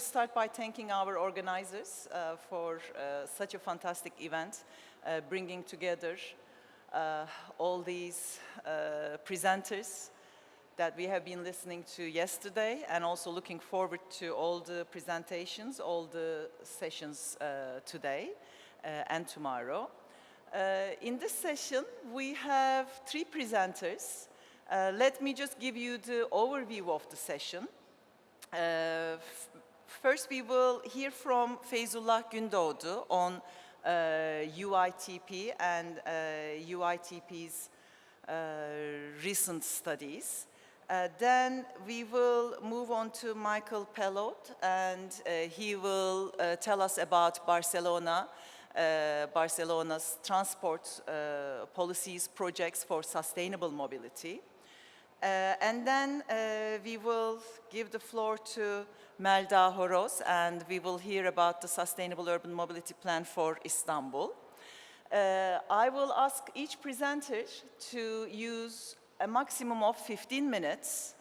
start by thanking our organizers for such a fantastic event, bringing together all these presenters that we have been listening to yesterday, and also looking forward to all the presentations, all the sessions today and tomorrow. In this session, we have 3 presenters. Let me just give you the overview of the session. First, we will hear from Feyzullah Gündoğdu on UITP and UITP's recent studies. Then we will move on to Michael Pellot, and he will tell us about Barcelona's transport policies, projects for sustainable mobility. And then we will give the floor to Melda Horoz, and we will hear about the Sustainable Urban Mobility Plan for Istanbul. I will ask each presenter to use a maximum of 15 minutes,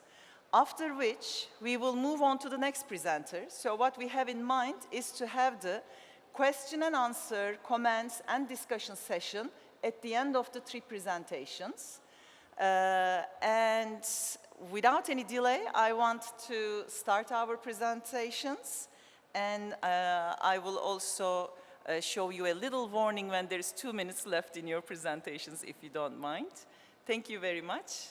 after which we will move on to the next presenter. So what we have in mind is to have the question and answer, comments and discussion session at the end of the 3 presentations. And without any delay, I want to start our presentations, and I will also show you a little warning when there's 2 minutes left in your presentations, if you don't mind. Thank you very much.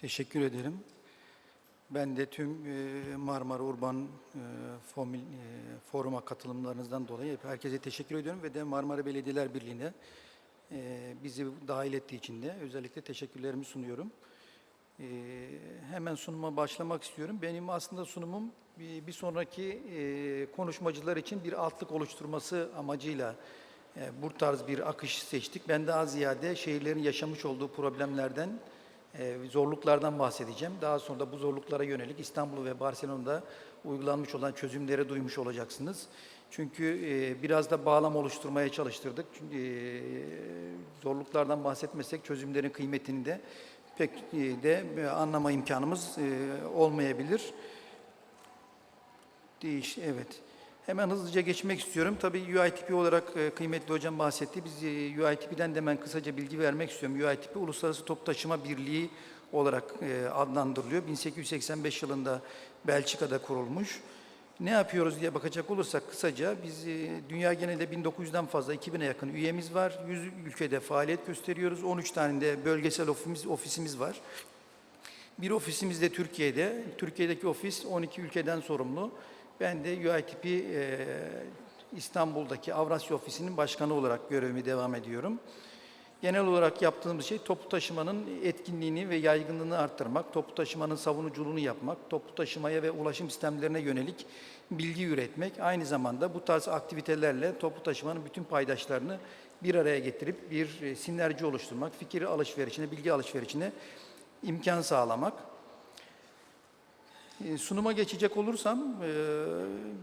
Teşekkür ederim. Ben de tüm Marmara Urban Forum'a katılımlarınızdan dolayı herkese teşekkür ediyorum ve de Marmara Belediyeler Birliği'ne bizi dahil ettiği için de özellikle teşekkürlerimi sunuyorum. Hemen sunuma başlamak istiyorum. Benim aslında sunumum bir sonraki konuşmacılar için bir altlık oluşturması amacıyla bu tarz bir akış seçtik. Ben daha ziyade şehirlerin yaşamış olduğu problemlerden, zorluklardan bahsedeceğim. Daha sonra da bu zorluklara yönelik İstanbul ve Barcelona'da uygulanmış olan çözümleri duymuş olacaksınız. Çünkü biraz da bağlam oluşturmaya çalıştırdık. Zorluklardan bahsetmesek çözümlerin kıymetini de pek de anlama imkanımız olmayabilir. Evet. Hemen hızlıca geçmek istiyorum. Tabii UITP olarak kıymetli hocam bahsetti. Biz UITP'den de ben kısaca bilgi vermek istiyorum. UITP Uluslararası Toplu Taşıma Birliği olarak adlandırılıyor. 1885 yılında Belçika'da kurulmuş. Ne yapıyoruz diye bakacak olursak kısaca biz dünya genelinde 1900'den fazla 2000'e yakın üyemiz var. 100 ülkede faaliyet gösteriyoruz. 13 tane de bölgesel ofisimiz var. Bir ofisimiz de Türkiye'de. Türkiye'deki ofis 12 ülkeden sorumlu. Ben de UITP İstanbul'daki Avrasya Ofisi'nin başkanı olarak görevimi devam ediyorum. Genel olarak yaptığımız şey toplu taşımanın etkinliğini ve yaygınlığını arttırmak, toplu taşımanın savunuculuğunu yapmak, toplu taşımaya ve ulaşım sistemlerine yönelik bilgi üretmek. Aynı zamanda bu tarz aktivitelerle toplu taşımanın bütün paydaşlarını bir araya getirip bir sinerji oluşturmak, fikir alışverişine, bilgi alışverişine imkan sağlamak. Sunuma geçecek olursam,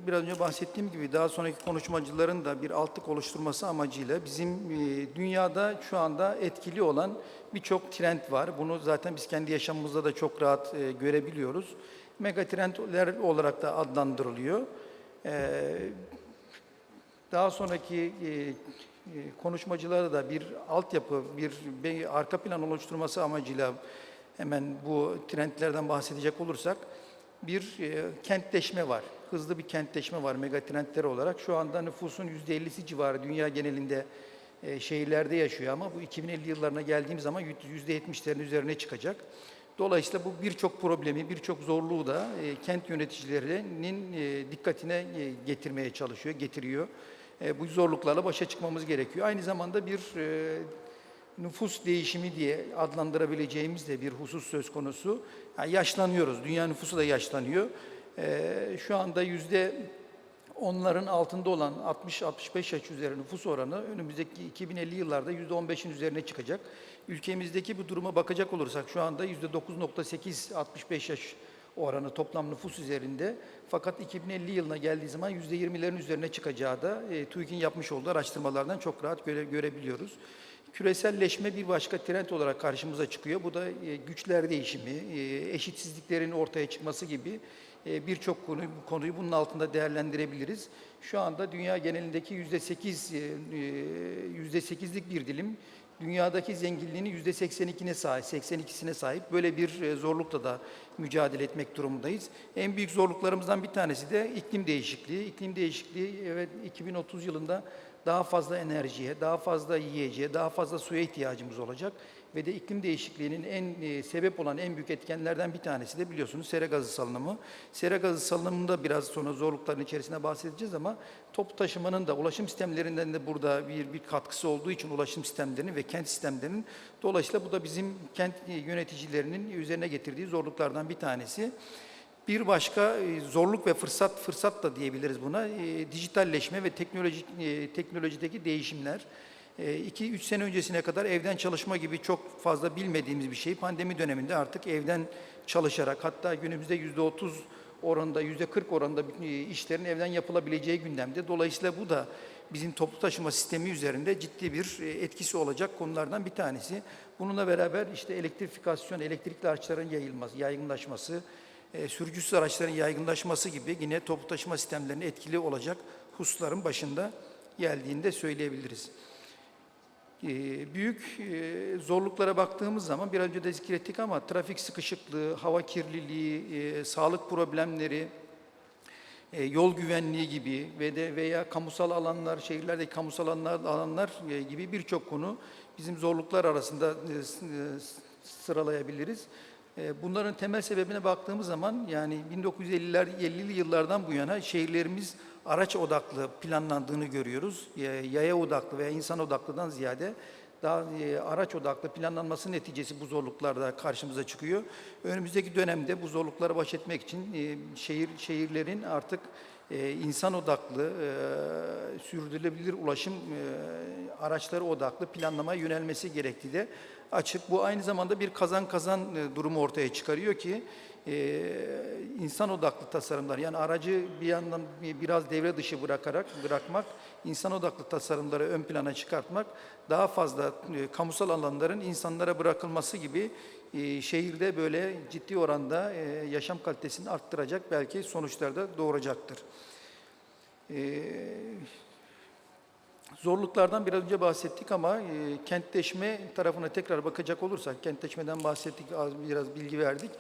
biraz önce bahsettiğim gibi daha sonraki konuşmacıların da bir altlık oluşturması amacıyla bizim dünyada şu anda etkili olan birçok trend var. Bunu zaten biz kendi yaşamımızda da çok rahat görebiliyoruz. Mega trendler olarak da adlandırılıyor. Daha sonraki konuşmacılara da bir altyapı, bir arka plan oluşturması amacıyla hemen bu trendlerden bahsedecek olursak, bir kentleşme var. Hızlı bir kentleşme var megatrendler olarak. Şu anda nüfusun %50'si civarı dünya genelinde şehirlerde yaşıyor ama bu 2050 yıllarına geldiğim zaman %70'lerin üzerine çıkacak. Dolayısıyla bu birçok problemi, birçok zorluğu da kent yöneticilerinin dikkatine getirmeye getiriyor. Bu zorluklarla başa çıkmamız gerekiyor. Aynı zamanda bir nüfus değişimi diye adlandırabileceğimiz de bir husus söz konusu. Yani yaşlanıyoruz, dünya nüfusu da yaşlanıyor. Şu anda %10'ların altında olan 60-65 yaş üzeri nüfus oranı önümüzdeki 2050 yıllarda %15'in üzerine çıkacak. Ülkemizdeki bu duruma bakacak olursak şu anda %9.8 65 yaş oranı toplam nüfus üzerinde. Fakat 2050 yılına geldiği zaman %20'lerin üzerine çıkacağı da TÜİK'in yapmış olduğu araştırmalardan çok rahat görebiliyoruz. Küreselleşme bir başka trend olarak karşımıza çıkıyor. Bu da güçler değişimi, eşitsizliklerin ortaya çıkması gibi birçok konuyu bunun altında değerlendirebiliriz. Şu anda dünya genelindeki %8'lik bir dilim, dünyadaki zenginliğinin %82'sine sahip. Böyle bir zorlukla da mücadele etmek durumundayız. En büyük zorluklarımızdan bir tanesi de iklim değişikliği. İklim değişikliği, evet, 2030 yılında daha fazla enerjiye, daha fazla yiyeceğe, daha fazla suya ihtiyacımız olacak. Ve de iklim değişikliğinin sebep olan en büyük etkenlerden bir tanesi de biliyorsunuz sera gazı salınımı. Sera gazı salınımında biraz sonra zorlukların içerisinde bahsedeceğiz ama toplu taşımanın da ulaşım sistemlerinden de burada bir katkısı olduğu için ulaşım sistemlerinin ve kent sistemlerinin, dolayısıyla bu da bizim kent yöneticilerinin üzerine getirdiği zorluklardan bir tanesi. Bir başka zorluk ve fırsat da diyebiliriz buna, dijitalleşme ve teknolojideki değişimler. 2-3 sene öncesine kadar evden çalışma gibi çok fazla bilmediğimiz bir şey. Pandemi döneminde artık evden çalışarak, hatta günümüzde %30 oranında, %40 oranında işlerin evden yapılabileceği gündemde. Dolayısıyla bu da bizim toplu taşıma sistemi üzerinde ciddi bir etkisi olacak konulardan bir tanesi. Bununla beraber işte elektrifikasyon, elektrikli araçların yaygınlaşması, sürücüsüz araçların yaygınlaşması gibi yine toplu taşıma sistemlerine etkili olacak hususların başında geldiğini de söyleyebiliriz. Büyük zorluklara baktığımız zaman biraz önce de zikrettik ama trafik sıkışıklığı, hava kirliliği, sağlık problemleri, yol güvenliği gibi veya kamusal alanlar, şehirlerdeki kamusal alanlar gibi birçok konu bizim zorluklar arasında sıralayabiliriz. Bunların temel sebebine baktığımız zaman yani 1950'li yıllardan bu yana şehirlerimiz araç odaklı planlandığını görüyoruz. Yaya odaklı veya insan odaklıdan ziyade daha araç odaklı planlanması neticesi bu zorluklarda karşımıza çıkıyor. Önümüzdeki dönemde bu zorluklara baş etmek için şehirlerin artık insan odaklı, sürdürülebilir ulaşım araçları odaklı planlamaya yönelmesi gerektiği de açık. Bu aynı zamanda bir kazan-kazan durumu ortaya çıkarıyor ki insan odaklı tasarımlar, yani aracı bir yandan biraz devre dışı bırakmak, insan odaklı tasarımları ön plana çıkartmak, daha fazla kamusal alanların insanlara bırakılması gibi şehirde böyle ciddi oranda yaşam kalitesini arttıracak belki sonuçlar da doğuracaktır. Zorluklardan biraz önce bahsettik ama kentleşme tarafına tekrar bakacak olursak, kentleşmeden bahsettik, biraz bilgi verdik.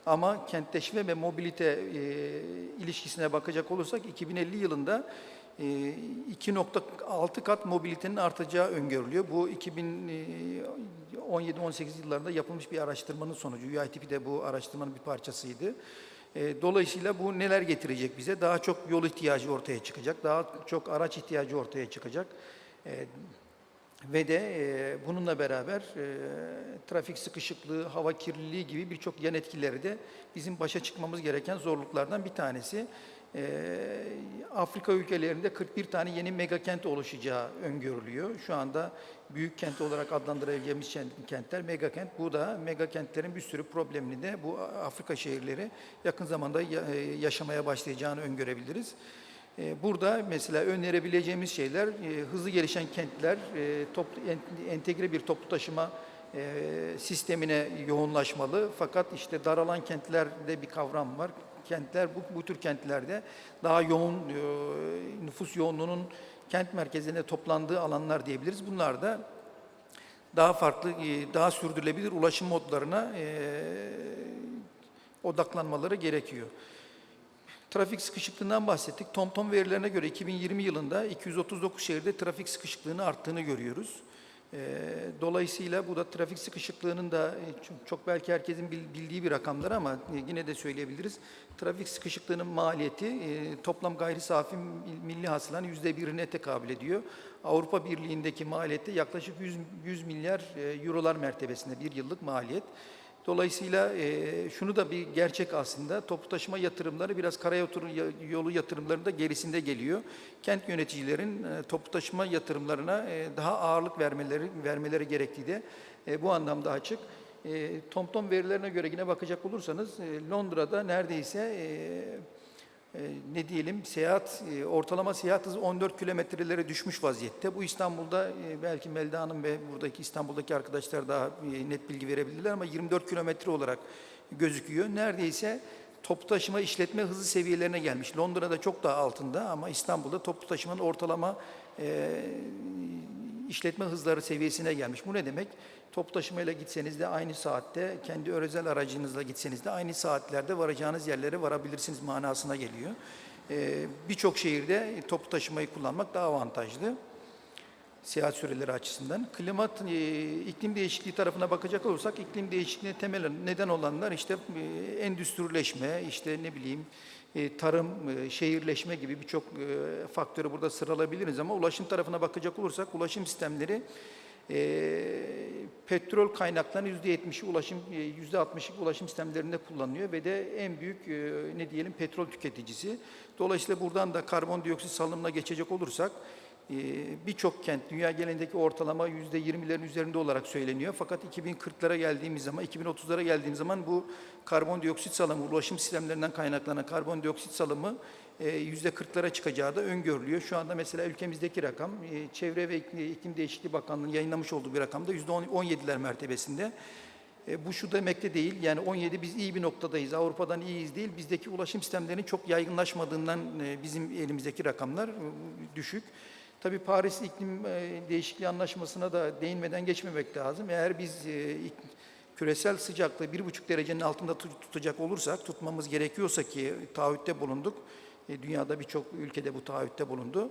Ama kentleşme ve mobilite ilişkisine bakacak olursak 2050 yılında 2,6 kat mobilitenin artacağı öngörülüyor. Bu 2017-18 yıllarında yapılmış bir araştırmanın sonucu. UITP de bu araştırmanın bir parçasıydı. Dolayısıyla bu neler getirecek bize? Daha çok yol ihtiyacı ortaya çıkacak, daha çok araç ihtiyacı ortaya çıkacak. Ve de bununla beraber trafik sıkışıklığı, hava kirliliği gibi birçok yan etkileri de bizim başa çıkmamız gereken zorluklardan bir tanesi. Afrika ülkelerinde 41 tane yeni megakent oluşacağı öngörülüyor. Şu anda büyük kent olarak adlandırabileceğimiz kentler megakent. Bu da megakentlerin bir sürü problemini de bu Afrika şehirleri yakın zamanda yaşamaya başlayacağını öngörebiliriz. Burada mesela önerebileceğimiz şeyler hızlı gelişen kentler, entegre bir toplu taşıma sistemine yoğunlaşmalı. Fakat işte daralan kentlerde bir kavram var. Kentler bu tür kentlerde daha yoğun nüfus yoğunluğunun kent merkezine toplandığı alanlar diyebiliriz. Bunlar da daha farklı, daha sürdürülebilir ulaşım modlarına odaklanmaları gerekiyor. Trafik sıkışıklığından bahsettik. TomTom verilerine göre 2020 yılında 239 şehirde trafik sıkışıklığının arttığını görüyoruz. Dolayısıyla bu da trafik sıkışıklığının da çok belki herkesin bildiği bir rakamlar ama yine de söyleyebiliriz. Trafik sıkışıklığının maliyeti toplam gayri safi milli hasılanın %1'ine tekabül ediyor. Avrupa Birliği'ndeki maliyette yaklaşık 100 milyar eurolar mertebesinde bir yıllık maliyet. Dolayısıyla şunu da bir gerçek aslında, toplu taşıma yatırımları biraz karayolu yatırımlarında gerisinde geliyor. Kent yöneticilerin toplu taşıma yatırımlarına daha ağırlık vermeleri gerektiği de bu anlamda açık. TomTom verilerine göre yine bakacak olursanız Londra'da neredeyse ne diyelim, ortalama seyahat hızı 14 kilometrelere düşmüş vaziyette. Bu İstanbul'da belki Melda Hanım ve buradaki İstanbul'daki arkadaşlar daha net bilgi verebilirler ama 24 kilometre olarak gözüküyor. Neredeyse toplu taşıma işletme hızı seviyelerine gelmiş. Londra'da çok daha altında ama İstanbul'da toplu taşımanın ortalama işletme hızları seviyesine gelmiş. Bu ne demek? Toplu taşımayla gitseniz de aynı saatte, kendi özel aracınızla gitseniz de aynı saatlerde varacağınız yerlere varabilirsiniz manasına geliyor. Birçok şehirde toplu taşımayı kullanmak daha avantajlı seyahat süreleri açısından. İklim değişikliği tarafına bakacak olursak, iklim değişikliğine temel neden olanlar işte endüstrileşme, işte ne bileyim tarım, şehirleşme gibi birçok faktörü burada sıralayabiliriz ama ulaşım tarafına bakacak olursak ulaşım sistemleri petrol kaynaklarının %70'i %60'lık ulaşım sistemlerinde kullanılıyor ve de en büyük ne diyelim petrol tüketicisi. Dolayısıyla buradan da karbondioksit salınımına geçecek olursak birçok kent dünya genelindeki ortalama %20'lerin üzerinde olarak söyleniyor. Fakat 2040'lara geldiğimiz zaman, 2030'lara geldiğimiz zaman bu karbondioksit salımı, ulaşım sistemlerinden kaynaklanan karbondioksit salımı %40'lara çıkacağı da öngörülüyor. Şu anda mesela ülkemizdeki rakam, Çevre ve İklim Değişikliği Bakanlığı'nın yayınlamış olduğu bir rakamda %17'ler mertebesinde. Bu şu demek de değil, yani 17 biz iyi bir noktadayız, Avrupa'dan iyiyiz değil, bizdeki ulaşım sistemlerinin çok yaygınlaşmadığından bizim elimizdeki rakamlar düşük. Tabii Paris İklim Değişikliği Anlaşması'na da değinmeden geçmemek lazım. Eğer biz küresel sıcaklığı 1,5 derecenin altında tutacak olursak, tutmamız gerekiyorsa ki taahhütte bulunduk, dünyada birçok ülkede bu taahhütte bulundu.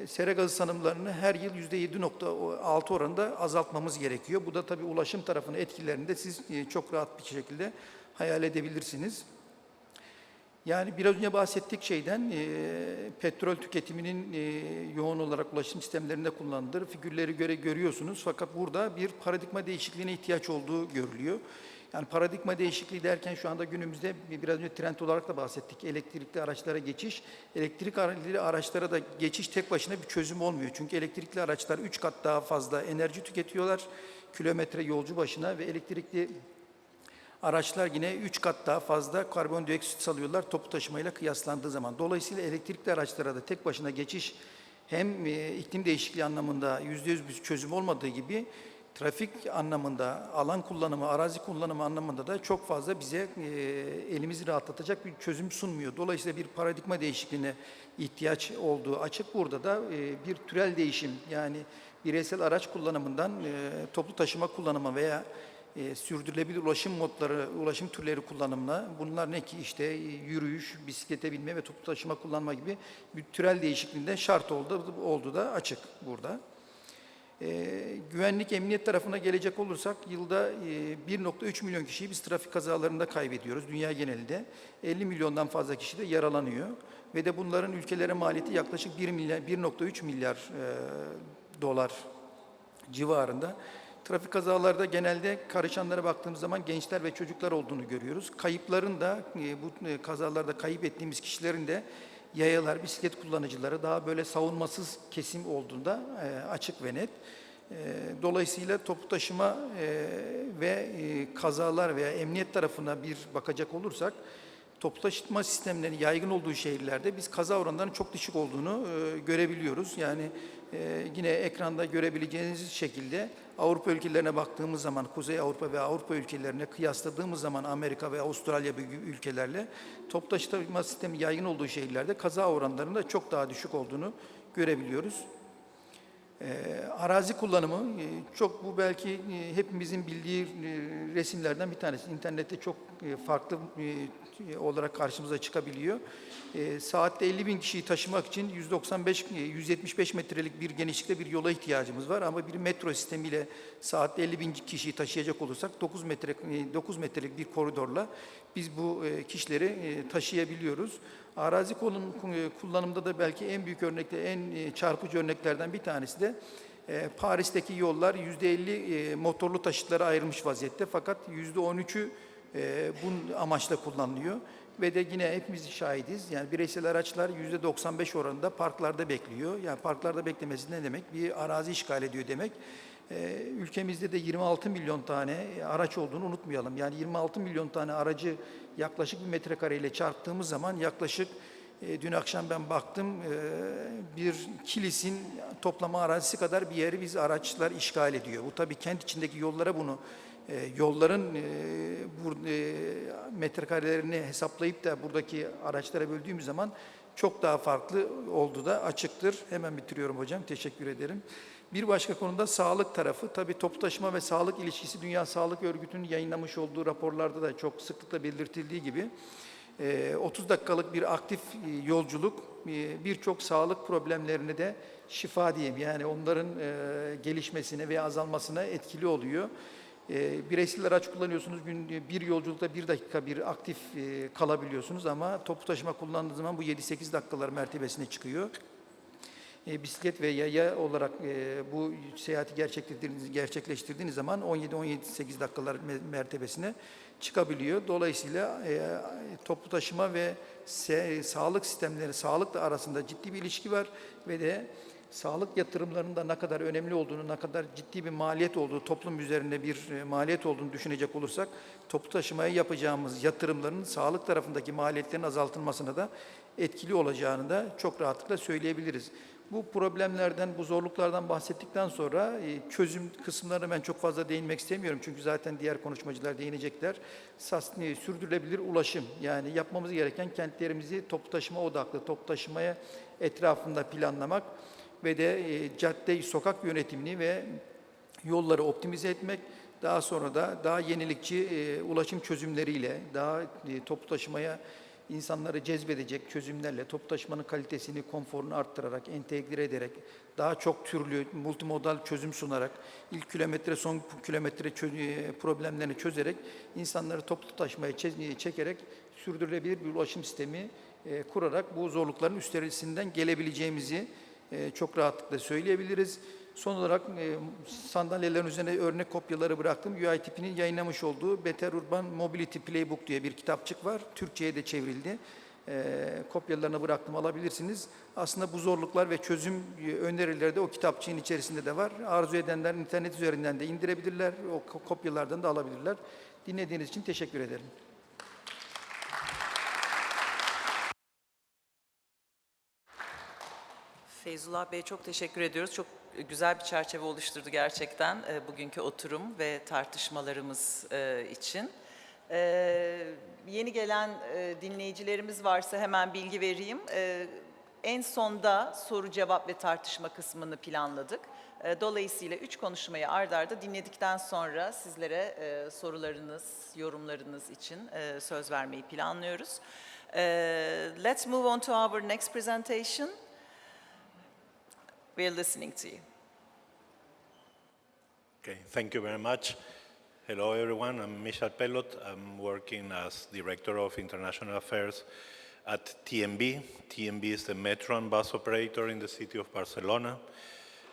Sera gazı salımlarını her yıl %7,6 oranında azaltmamız gerekiyor. Bu da tabii ulaşım tarafının etkilerini de siz çok rahat bir şekilde hayal edebilirsiniz. Yani biraz önce bahsettik şeyden, petrol tüketiminin yoğun olarak ulaşım sistemlerinde kullanıldığı figürleri görüyorsunuz. Fakat burada bir paradigma değişikliğine ihtiyaç olduğu görülüyor. Yani paradigma değişikliği derken şu anda günümüzde biraz önce trend olarak da bahsettik. Elektrikli araçlara geçiş. Elektrikli araçlara da geçiş tek başına bir çözüm olmuyor. Çünkü elektrikli araçlar 3 kat daha fazla enerji tüketiyorlar kilometre yolcu başına ve elektrikli araçlar yine 3 kat daha fazla karbondioksit salıyorlar toplu taşımayla kıyaslandığı zaman. Dolayısıyla elektrikli araçlara da tek başına geçiş hem iklim değişikliği anlamında %100 bir çözüm olmadığı gibi trafik anlamında, alan kullanımı, arazi kullanımı anlamında da çok fazla bize elimizi rahatlatacak bir çözüm sunmuyor. Dolayısıyla bir paradigma değişikliğine ihtiyaç olduğu açık. Burada da bir türel değişim, yani bireysel araç kullanımından toplu taşıma kullanımı veya sürdürülebilir ulaşım modları, ulaşım türleri kullanımına, bunlar ne ki işte yürüyüş, bisiklete binme ve toplu taşıma kullanma gibi bir türel değişikliğinden şart oldu da açık burada. Güvenlik, emniyet tarafına gelecek olursak yılda 1,3 milyon kişiyi biz trafik kazalarında kaybediyoruz dünya genelinde. 50 milyondan fazla kişi de yaralanıyor ve de bunların ülkelere maliyeti yaklaşık 1,3 milyar dolar civarında. Trafik kazalarda genelde karışanlara baktığımız zaman gençler ve çocuklar olduğunu görüyoruz. Kayıpların da bu kazalarda kayıp ettiğimiz kişilerin de yayalar, bisiklet kullanıcıları daha böyle savunmasız kesim olduğunda açık ve net. Dolayısıyla toplu taşıma ve kazalar veya emniyet tarafına bir bakacak olursak, toplu taşıma sistemlerinin yaygın olduğu şehirlerde biz kaza oranlarının çok düşük olduğunu görebiliyoruz. Yani yine ekranda görebileceğiniz şekilde Avrupa ülkelerine baktığımız zaman, Kuzey Avrupa ve Avrupa ülkelerine kıyasladığımız zaman Amerika ve Avustralya gibi ülkelerle toplu taşıma sistemi yaygın olduğu şehirlerde kaza oranlarının da çok daha düşük olduğunu görebiliyoruz. Arazi kullanımı çok, bu belki hepimizin bildiği resimlerden bir tanesi. İnternette çok farklı olarak karşımıza çıkabiliyor. Saatte 50.000 kişiyi taşımak için 175 metrelik bir genişlikte bir yola ihtiyacımız var. Ama bir metro sistemiyle saatte 50.000 kişiyi taşıyacak olursak 9 metrelik bir koridorla biz bu kişileri taşıyabiliyoruz. Arazi kullanımında da belki en büyük örnekte, en çarpıcı örneklerden bir tanesi de Paris'teki yollar %50 motorlu taşıtlara ayrılmış vaziyette. Fakat %13'ü bu amaçla kullanılıyor. Ve de yine hepimiz şahidiz. Yani bireysel araçlar %95 oranında parklarda bekliyor. Yani parklarda beklemesi ne demek? Bir arazi işgal ediyor demek. Ülkemizde de 26 milyon tane araç olduğunu unutmayalım. Yani 26 milyon tane aracı yaklaşık bir metrekareyle çarptığımız zaman yaklaşık dün akşam ben baktım bir kilisin toplama arazisi kadar bir yeri biz araçlar işgal ediyor. Bu tabii kent içindeki yollara bunu yolların metrekarelerini hesaplayıp da buradaki araçlara böldüğümüz zaman çok daha farklı olduğu da açıktır. Hemen bitiriyorum hocam. Teşekkür ederim. Bir başka konuda sağlık tarafı. Tabii toplu taşıma ve sağlık ilişkisi Dünya Sağlık Örgütü'nün yayınlamış olduğu raporlarda da çok sıklıkla belirtildiği gibi 30 dakikalık bir aktif yolculuk birçok sağlık problemlerine de şifa diyeyim. Yani onların gelişmesine veya azalmasına etkili oluyor. Bireysel araç kullanıyorsunuz, bir yolculukta 1 dakika bir aktif kalabiliyorsunuz ama toplu taşıma kullandığınız zaman bu 7-8 dakikalar mertebesine çıkıyor. Bisiklet ve yaya olarak bu seyahati gerçekleştirdiğiniz zaman 17-18 dakikalar mertebesine çıkabiliyor. Dolayısıyla toplu taşıma ve sağlık sistemleri, sağlıkla arasında ciddi bir ilişki var ve de sağlık yatırımlarının da ne kadar önemli olduğunu, ne kadar ciddi bir maliyet olduğu, toplum üzerinde bir maliyet olduğunu düşünecek olursak, toplu taşımaya yapacağımız yatırımların sağlık tarafındaki maliyetlerin azaltılmasına da etkili olacağını da çok rahatlıkla söyleyebiliriz. Bu problemlerden, bu zorluklardan bahsettikten sonra çözüm kısımlarına ben çok fazla değinmek istemiyorum. Çünkü zaten diğer konuşmacılar değinecekler. Sürdürülebilir ulaşım, yani yapmamız gereken kentlerimizi toplu taşıma odaklı, toplu taşımaya etrafında planlamak ve de cadde, sokak yönetimini ve yolları optimize etmek, daha sonra da daha yenilikçi ulaşım çözümleriyle, daha toplu taşımaya insanları cezbedecek çözümlerle, toplu taşımanın kalitesini, konforunu arttırarak, entegre ederek, daha çok türlü multimodal çözüm sunarak, ilk kilometre, son kilometre problemlerini çözerek, insanları toplu taşımaya çekerek sürdürülebilir bir ulaşım sistemi kurarak bu zorlukların üstesinden gelebileceğimizi çok rahatlıkla söyleyebiliriz. Son olarak sandalyelerin üzerine örnek kopyaları bıraktım. UITP'nin yayınlamış olduğu Better Urban Mobility Playbook diye bir kitapçık var. Türkçe'ye de çevrildi. Kopyalarını bıraktım, alabilirsiniz. Aslında bu zorluklar ve çözüm önerileri de o kitapçığın içerisinde de var. Arzu edenler internet üzerinden de indirebilirler. O kopyalardan da alabilirler. Dinlediğiniz için teşekkür ederim. Feyzullah Bey çok teşekkür ediyoruz. Çok güzel bir çerçeve oluşturdu gerçekten bugünkü oturum ve tartışmalarımız için. Yeni gelen dinleyicilerimiz varsa hemen bilgi vereyim. En sonda soru, cevap ve tartışma kısmını planladık. Dolayısıyla 3 konuşmayı ard arda dinledikten sonra sizlere sorularınız, yorumlarınız için söz vermeyi planlıyoruz. Let's move on to our next presentation. We're listening to you. Okay, thank you very much. Hello everyone, I'm Pellot. I'm working as Director of International Affairs at TMB. TMB is the metro and bus operator in the city of Barcelona.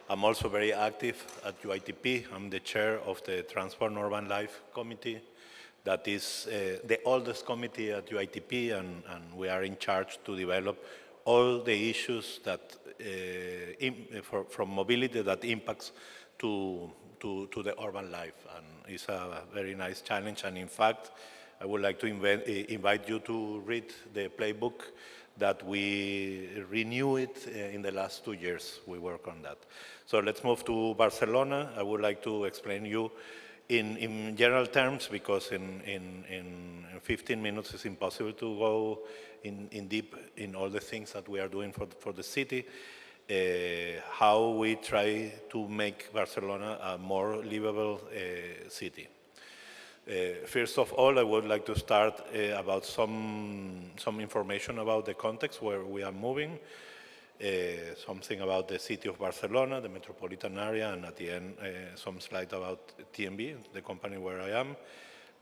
I'm also very active at UITP. I'm the chair of the Transport and Urban Life Committee. That is the oldest committee at UITP, and we are in charge to develop all the issues that from mobility that impacts to the urban life, and it's a very nice challenge. And in fact, I would like to invite you to read the playbook that we renew it in the last 2 years. We work on that. So let's move to Barcelona. I would like to explain you in general terms, because in 15 minutes it's impossible to go in deep in all the things that we are doing for the city, how we try to make Barcelona a more livable city. First of all, I would like to start about some information about the context where we are moving, something about the city of Barcelona, the metropolitan area, and at the end, some slides about TMB, the company where I am.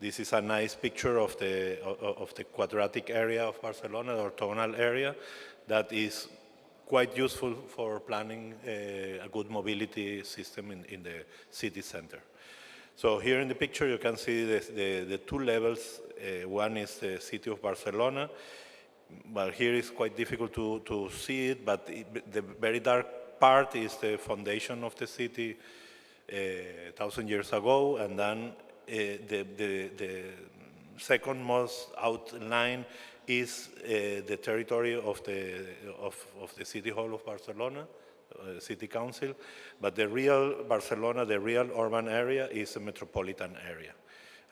This is a nice picture of the quadratic area of Barcelona, the orthogonal area, that is quite useful for planning a good mobility system in the city center. So here in the picture you can see the two levels. One is the city of Barcelona. Well, here it's quite difficult to see it, but the very dark part is the foundation of the city, 1,000 years ago, and then the second most outline is the territory of the City Hall of Barcelona, City Council, but the real Barcelona, the real urban area is the metropolitan area.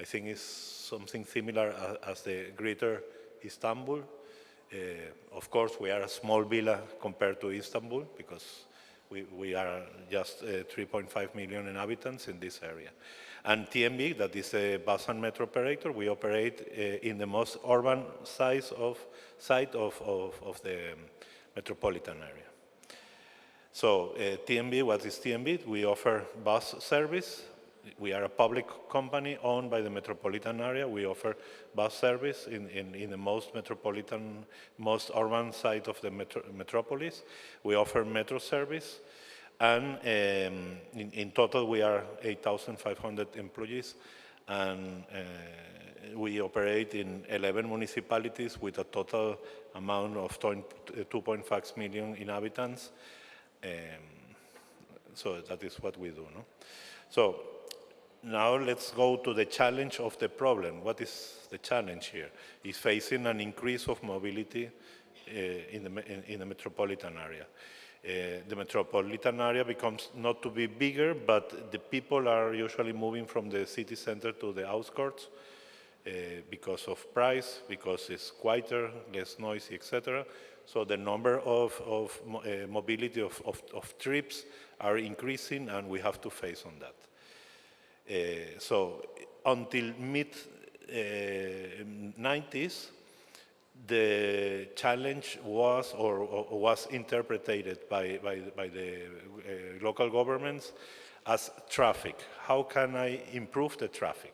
I think it's something similar as the greater Istanbul. Of course, we are a small villa compared to Istanbul because we are just 3.5 million inhabitants in this area. And TMB, that is a bus and metro operator, we operate in the most urban site of the metropolitan area. So TMB, what is TMB? We offer bus service. We are a public company owned by the metropolitan area. We offer bus service in the most metropolitan, most urban side of the metropolis. We offer metro service. And in total, we are 8,500 employees. And we operate in 11 municipalities with a total amount of 2.5 million inhabitants. So that is what we do. No? So now let's go to the challenge of the problem. What is the challenge here? It's facing an increase of mobility in the metropolitan area. The metropolitan area becomes not to be bigger, but the people are usually moving from the city center to the outskirts because of price, because it's quieter, less noisy, etc. So the number of mobility of trips are increasing, and we have to face on that. So until mid-90s, the challenge was was interpreted by the local governments as traffic. How can I improve the traffic?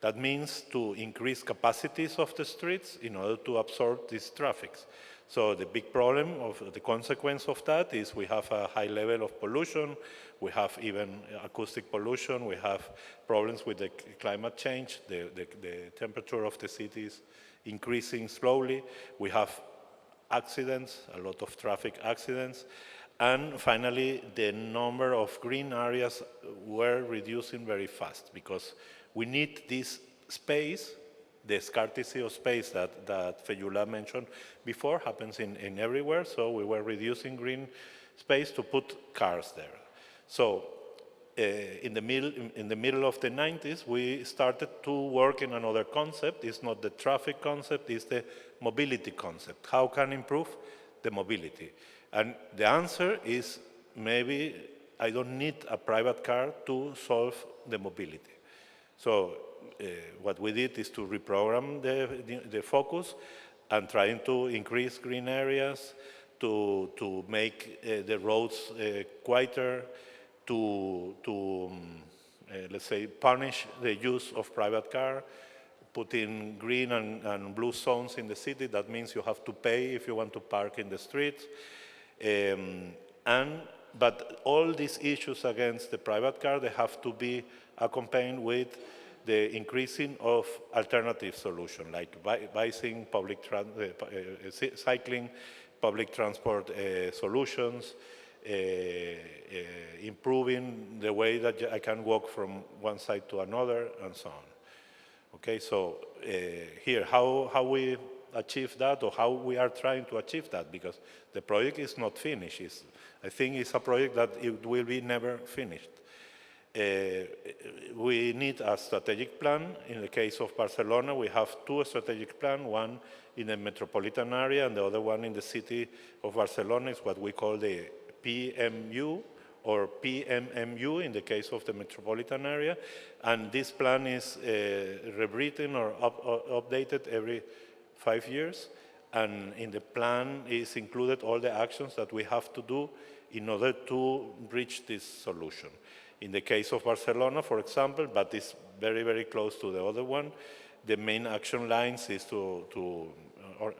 That means to increase capacities of the streets in order to absorb these traffics. So the big problem of the consequence of that is we have a high level of pollution, we have even acoustic pollution, we have problems with the climate change, the temperature of the cities increasing slowly, we have accidents, a lot of traffic accidents, and finally the number of green areas were reducing very fast because we need this space. The scarcity of space that Feyzullah mentioned before happens in everywhere, so we were reducing green space to put cars there. So in the middle of the 90s, we started to work in another concept. It's not the traffic concept, it's the mobility concept. How can improve the mobility? And the answer is maybe I don't need a private car to solve the mobility. So what we did is to reprogram the focus and trying to increase green areas, to make the roads quieter, to let's say, punish the use of private car, put in green and blue zones in the city. That means you have to pay if you want to park in the streets. But all these issues against the private car, they have to be accompanied with the increasing of alternative solutions, like bicycling, cycling, public transport solutions, improving the way that I can walk from one side to another, and so on. Okay, so here, how we achieve that, or how we are trying to achieve that, because the project is not finished. I think it's a project that it will be never finished. We need a strategic plan. In the case of Barcelona, we have two strategic plans, one in the metropolitan area and the other one in the city of Barcelona. Is what we call the PMU or PMMU in the case of the metropolitan area. And this plan is rewritten or updated every 5 years. And in the plan is included all the actions that we have to do in order to reach this solution. In the case of Barcelona, for example, but it's very, very close to the other one, the main action lines is to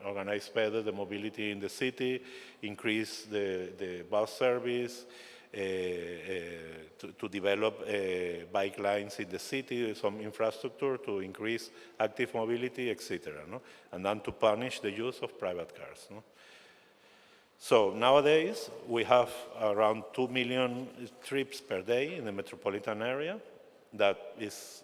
organize better the mobility in the city, increase the bus service, to develop bike lines in the city, some infrastructure to increase active mobility, etc. No? And then to punish the use of private cars. No? So nowadays, we have around 2 million trips per day in the metropolitan area. That is,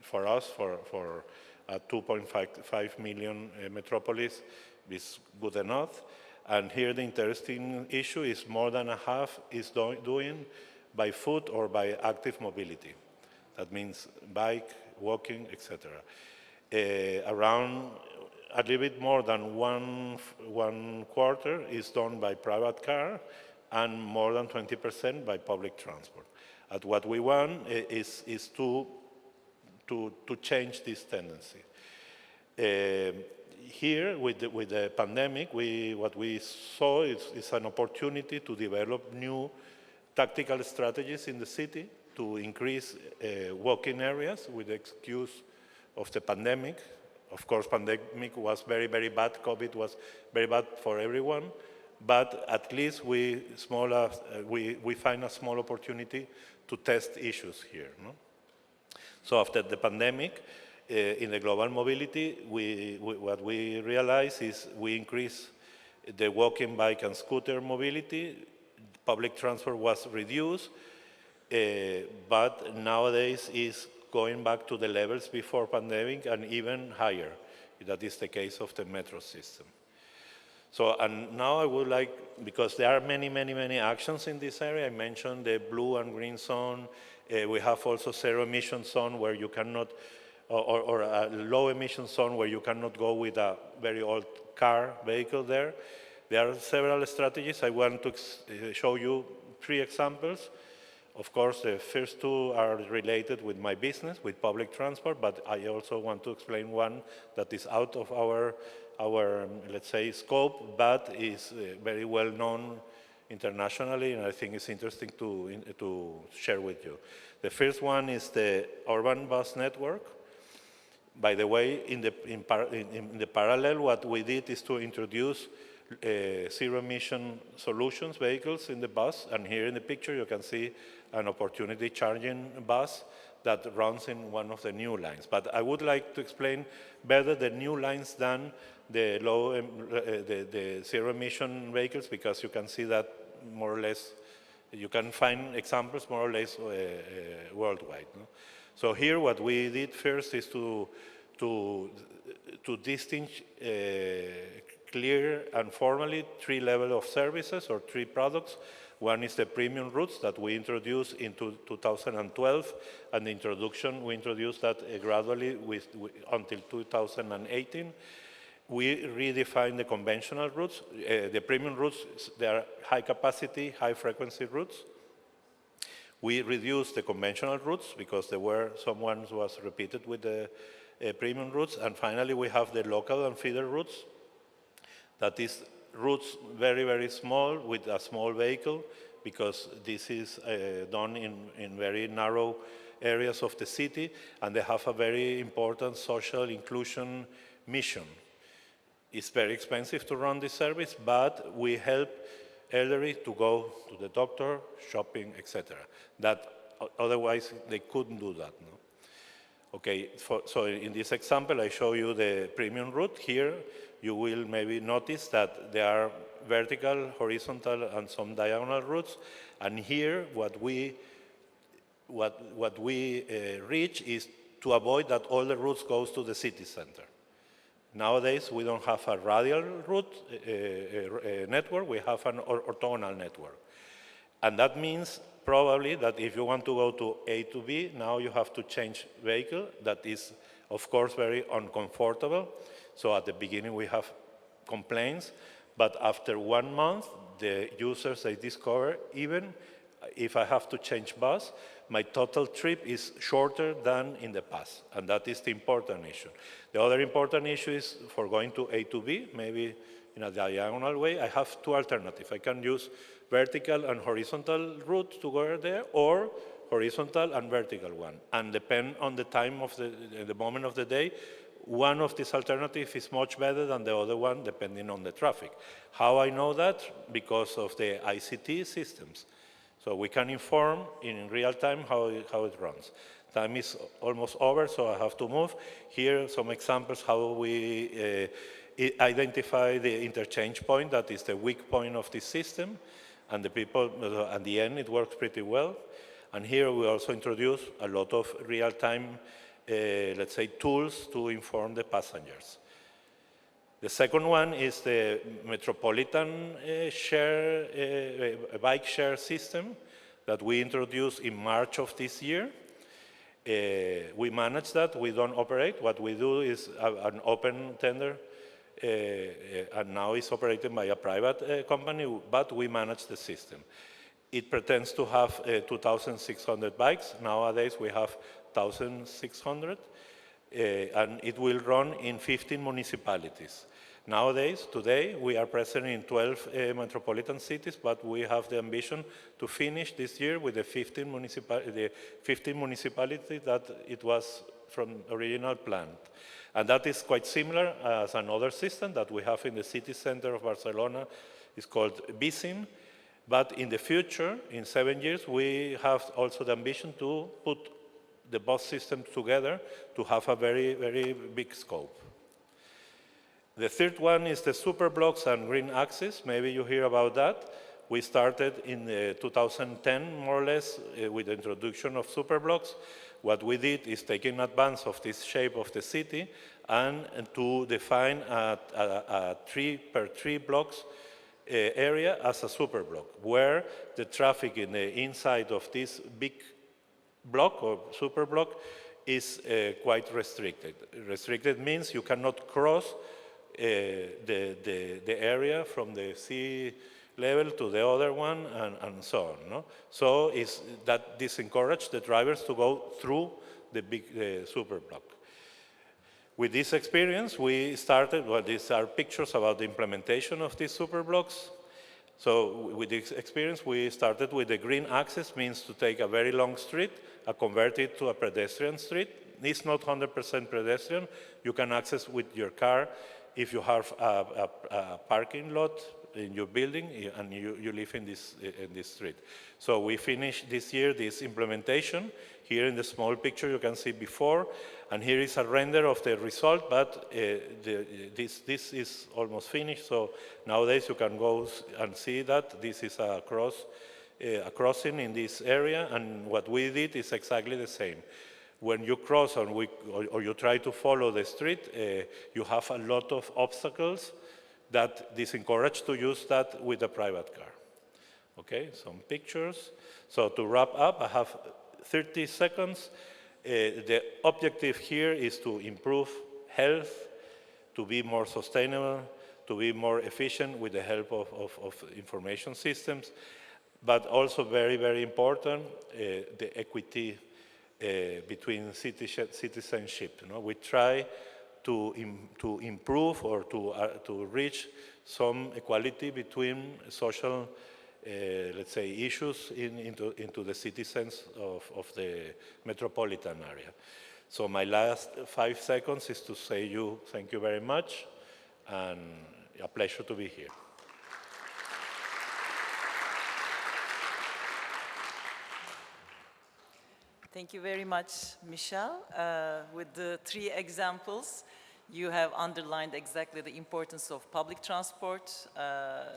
for us, for a 2.5 million metropolis, is good enough. And here the interesting issue is more than a half is doing by foot or by active mobility. That means bike, walking, etc. Around a little bit more than one quarter is done by private car and more than 20% by public transport. And what we want is to change this tendency. Here, with the pandemic, what we saw is an opportunity to develop new tactical strategies in the city to increase walking areas with the excuse of the pandemic. Of course, pandemic was very, very bad. COVID was very bad for everyone. But at least we find a small opportunity to test issues here. No? So after the pandemic, in the global mobility, what we realize is we increase the walking, bike, and scooter mobility. Public transport was reduced, but nowadays is going back to the levels before pandemic and even higher. That is the case of the metro system. So, and now I would like, because there are many, many, many actions in this area. I mentioned the blue and green zone. We have also zero emission zone where you cannot, or a low emission zone where you cannot go with a very old vehicle there. There are several strategies. I want to show you 3 examples. Of course, the first 2 are related with my business, with public transport, but I also want to explain one that is out of our let's say, scope, but is very well known internationally, and I think it's interesting to share with you. The first one is the urban bus network. By the way, in the parallel, what we did is to introduce zero-emission solutions vehicles in the bus, and here in the picture you can see an opportunity charging bus that runs in one of the new lines. But I would like to explain better the new lines than the the zero-emission vehicles, because you can see that more or less, you can find examples more or less worldwide. No? So here what we did first is to distinguish clear and formally 3 levels of services or 3 products. One is the premium routes that we introduced in 2012, and the introduction, we introduced that gradually until 2018. We redefined the conventional routes. The premium routes, they are high capacity, high frequency routes. We reduced the conventional routes because there were some ones was repeated with the premium routes. And finally, we have the local and feeder routes. That is routes very, very small with a small vehicle, because this is done in very narrow areas of the city, and they have a very important social inclusion mission. It's very expensive to run this service, but we help elderly to go to the doctor, shopping, etc. That otherwise they couldn't do that. No? Okay, so in this example, I show you the premium route. Here, you will maybe notice that there are vertical, horizontal, and some diagonal routes. And here, what we reach is to avoid that all the routes goes to the city center. Nowadays, we don't have a radial route network, we have an orthogonal network. And that means probably that if you want to go to A to B, now you have to change vehicle. That is, of course, very uncomfortable. So at the beginning, we have complaints. But after 1 month, the users, they discover, even if I have to change bus, my total trip is shorter than in the past. And that is the important issue. The other important issue is for going to A to B, maybe in a diagonal way, I have 2 alternatives. I can use vertical and horizontal route to go there, or horizontal and vertical one. And depend on the time of the moment of the day, one of these alternatives is much better than the other one, depending on the traffic. How I know that? Because of the ICT systems. So we can inform in real time how it runs. Time is almost over, so I have to move. Here are some examples how we identify the interchange point that is the weak point of the system, and the people, at the end, it works pretty well. And here we also introduce a lot of real-time, let's say, tools to inform the passengers. The second one is the Metropolitan bike share system that we introduced in March of this year. We manage that, we don't operate. What we do is an open tender, and now it's operated by a private company, but we manage the system. It pretends to have 2,600 bikes. Nowadays we have 1,600, and it will run in 15 municipalities. Nowadays, today, we are present in 12 metropolitan cities, but we have the ambition to finish this year with the 15 municipalities that it was from original plan. And that is quite similar as another system that we have in the city center of Barcelona. It's called BICIN. But in the future, in 7 years, we have also the ambition to put the bus system together to have a very, very big scope. The third one is the superblocks and green axis. Maybe you hear about that. We started in 2010, more or less, with the introduction of superblocks. What we did is take in advance of this shape of the city and to define a 3x3 blocks area as a superblock, where the traffic in the inside of this big block or superblock is quite restricted. Restricted means you cannot cross the area from the sea level to the other one and so on. No? So this encourages the drivers to go through the big superblock. With this experience, we started, well, these are pictures about the implementation of these superblocks. So with this experience, we started with the green axis, means to take a very long street, convert it to a pedestrian street. It's not 100% pedestrian. You can access with your car if you have a parking lot in your building and you live in this street. So we finished this year this implementation. Here in the small picture you can see before, and here is a render of the result, but this is almost finished. So nowadays you can go and see that this is a crossing in this area, and what we did is exactly the same. When you cross or you try to follow the street, you have a lot of obstacles that disencourage to use that with a private car. Okay, some pictures. So to wrap up, I have 30 seconds. The objective here is to improve health, to be more sustainable, to be more efficient with the help of information systems, but also very, very important, the equity between citizenship. You know? We try to improve or to reach some equality between social, let's say, issues into the citizens of the metropolitan area. So my last 5 seconds is to say thank you very much, and a pleasure to be here. Thank you very much, Michel. With the 3 examples, you have underlined exactly the importance of public transport,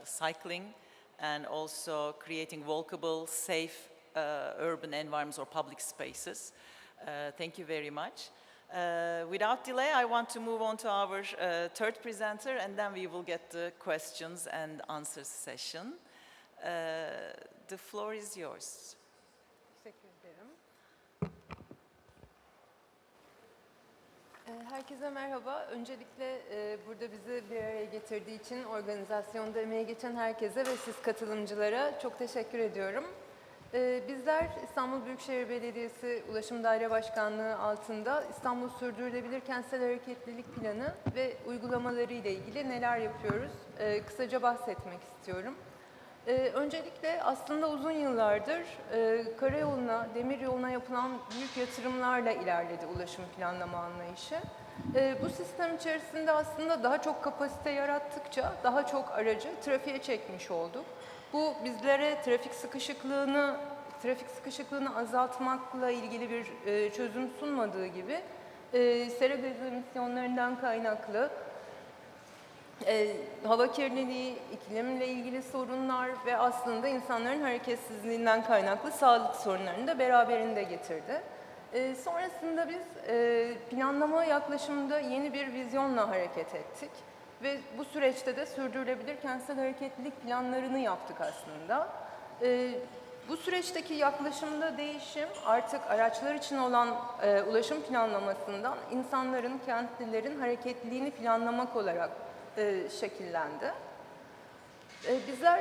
cycling, and also creating walkable, safe urban environments or public spaces. Thank you very much. Without delay, I want to move on to our third presenter, and then we will get the questions and answers session. The floor is yours. Teşekkür ederim. Herkese merhaba. Öncelikle burada bizi bir araya getirdiği için organizasyonda emeği geçen herkese ve siz katılımcılara çok teşekkür ediyorum. Bizler İstanbul Büyükşehir Belediyesi Ulaşım Daire Başkanlığı altında İstanbul Sürdürülebilir Kentsel Hareketlilik Planı ve uygulamaları ile ilgili neler yapıyoruz? Kısaca bahsetmek istiyorum. Öncelikle aslında uzun yıllardır karayoluna, demiryoluna yapılan büyük yatırımlarla ilerledi ulaşım planlama anlayışı. Bu sistem içerisinde aslında daha çok kapasite yarattıkça daha çok aracı trafiğe çekmiş olduk. Bu bizlere trafik sıkışıklığını azaltmakla ilgili bir çözüm sunmadığı gibi sera gazı emisyonlarından kaynaklı hava kirliliği, iklimle ilgili sorunlar ve aslında insanların hareketsizliğinden kaynaklı sağlık sorunlarını da beraberinde getirdi. Sonrasında biz planlama yaklaşımında yeni bir vizyonla hareket ettik ve bu süreçte de sürdürülebilir kentsel hareketlilik planlarını yaptık aslında. Bu süreçteki yaklaşımda değişim artık araçlar için olan ulaşım planlamasından insanların, kentlilerin hareketliliğini planlamak olarak şekillendi. Bizler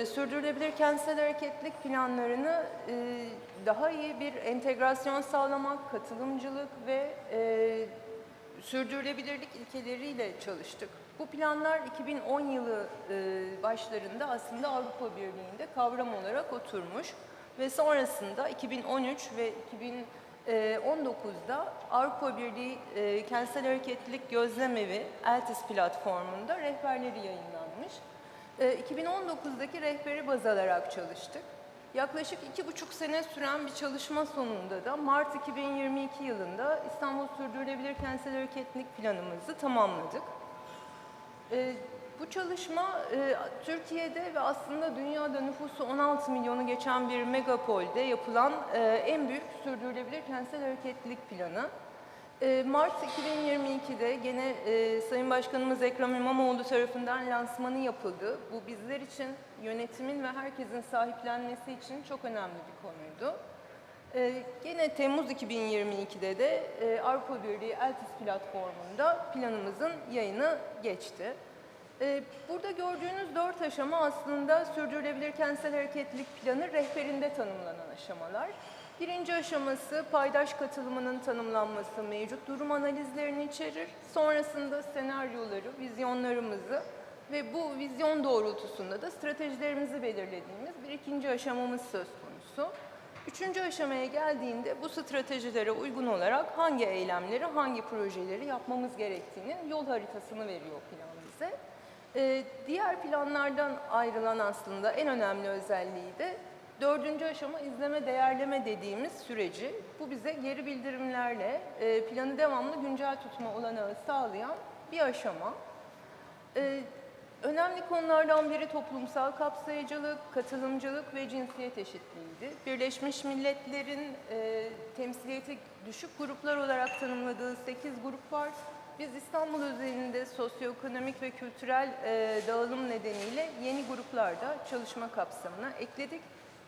sürdürülebilir kentsel hareketlilik planlarını daha iyi bir entegrasyon sağlamak, katılımcılık ve sürdürülebilirlik ilkeleriyle çalıştık. Bu planlar 2010 yılı başlarında aslında Avrupa Birliği'nde kavram olarak oturmuş ve sonrasında 2013 ve 2019'da Avrupa Birliği Kentsel Hareketlilik Gözlemevi ELTIS platformunda rehberleri yayınlanmış. 2019'daki rehberi baz alarak çalıştık. Yaklaşık 2,5 sene süren bir çalışma sonunda da Mart 2022 yılında İstanbul Sürdürülebilir Kentsel Hareketlilik Planımızı tamamladık. Bu çalışma Türkiye'de ve aslında dünyada nüfusu 16 milyonu geçen bir megapolde yapılan en büyük sürdürülebilir kentsel hareketlilik planı. Mart 2022'de gene Sayın Başkanımız Ekrem İmamoğlu tarafından lansmanı yapıldı. Bu bizler için, yönetimin ve herkesin sahiplenmesi için çok önemli bir konuydu. Gene Temmuz 2022'de de Avrupa Birliği ELTIS platformunda planımızın yayını geçti. Burada gördüğünüz 4 aşama aslında sürdürülebilir kentsel hareketlilik planı rehberinde tanımlanan aşamalar. Birinci aşaması paydaş katılımının tanımlanması, mevcut durum analizlerini içerir. Sonrasında senaryoları, vizyonlarımızı ve bu vizyon doğrultusunda da stratejilerimizi belirlediğimiz bir ikinci aşamamız söz konusu. Üçüncü aşamaya geldiğinde bu stratejilere uygun olarak hangi eylemleri, hangi projeleri yapmamız gerektiğinin yol haritasını veriyor plan bize. Diğer planlardan ayrılan aslında en önemli özelliği de dördüncü aşama izleme, değerleme dediğimiz süreci. Bu bize geri bildirimlerle planı devamlı güncel tutma olanağı sağlayan bir aşama. Önemli konulardan biri toplumsal kapsayıcılık, katılımcılık ve cinsiyet eşitliğiydi. Birleşmiş Milletler'in temsiliyeti düşük gruplar olarak tanımladığı 8 grup var. Biz İstanbul özelinde sosyoekonomik ve kültürel dağılım nedeniyle yeni gruplarda çalışma kapsamına ekledik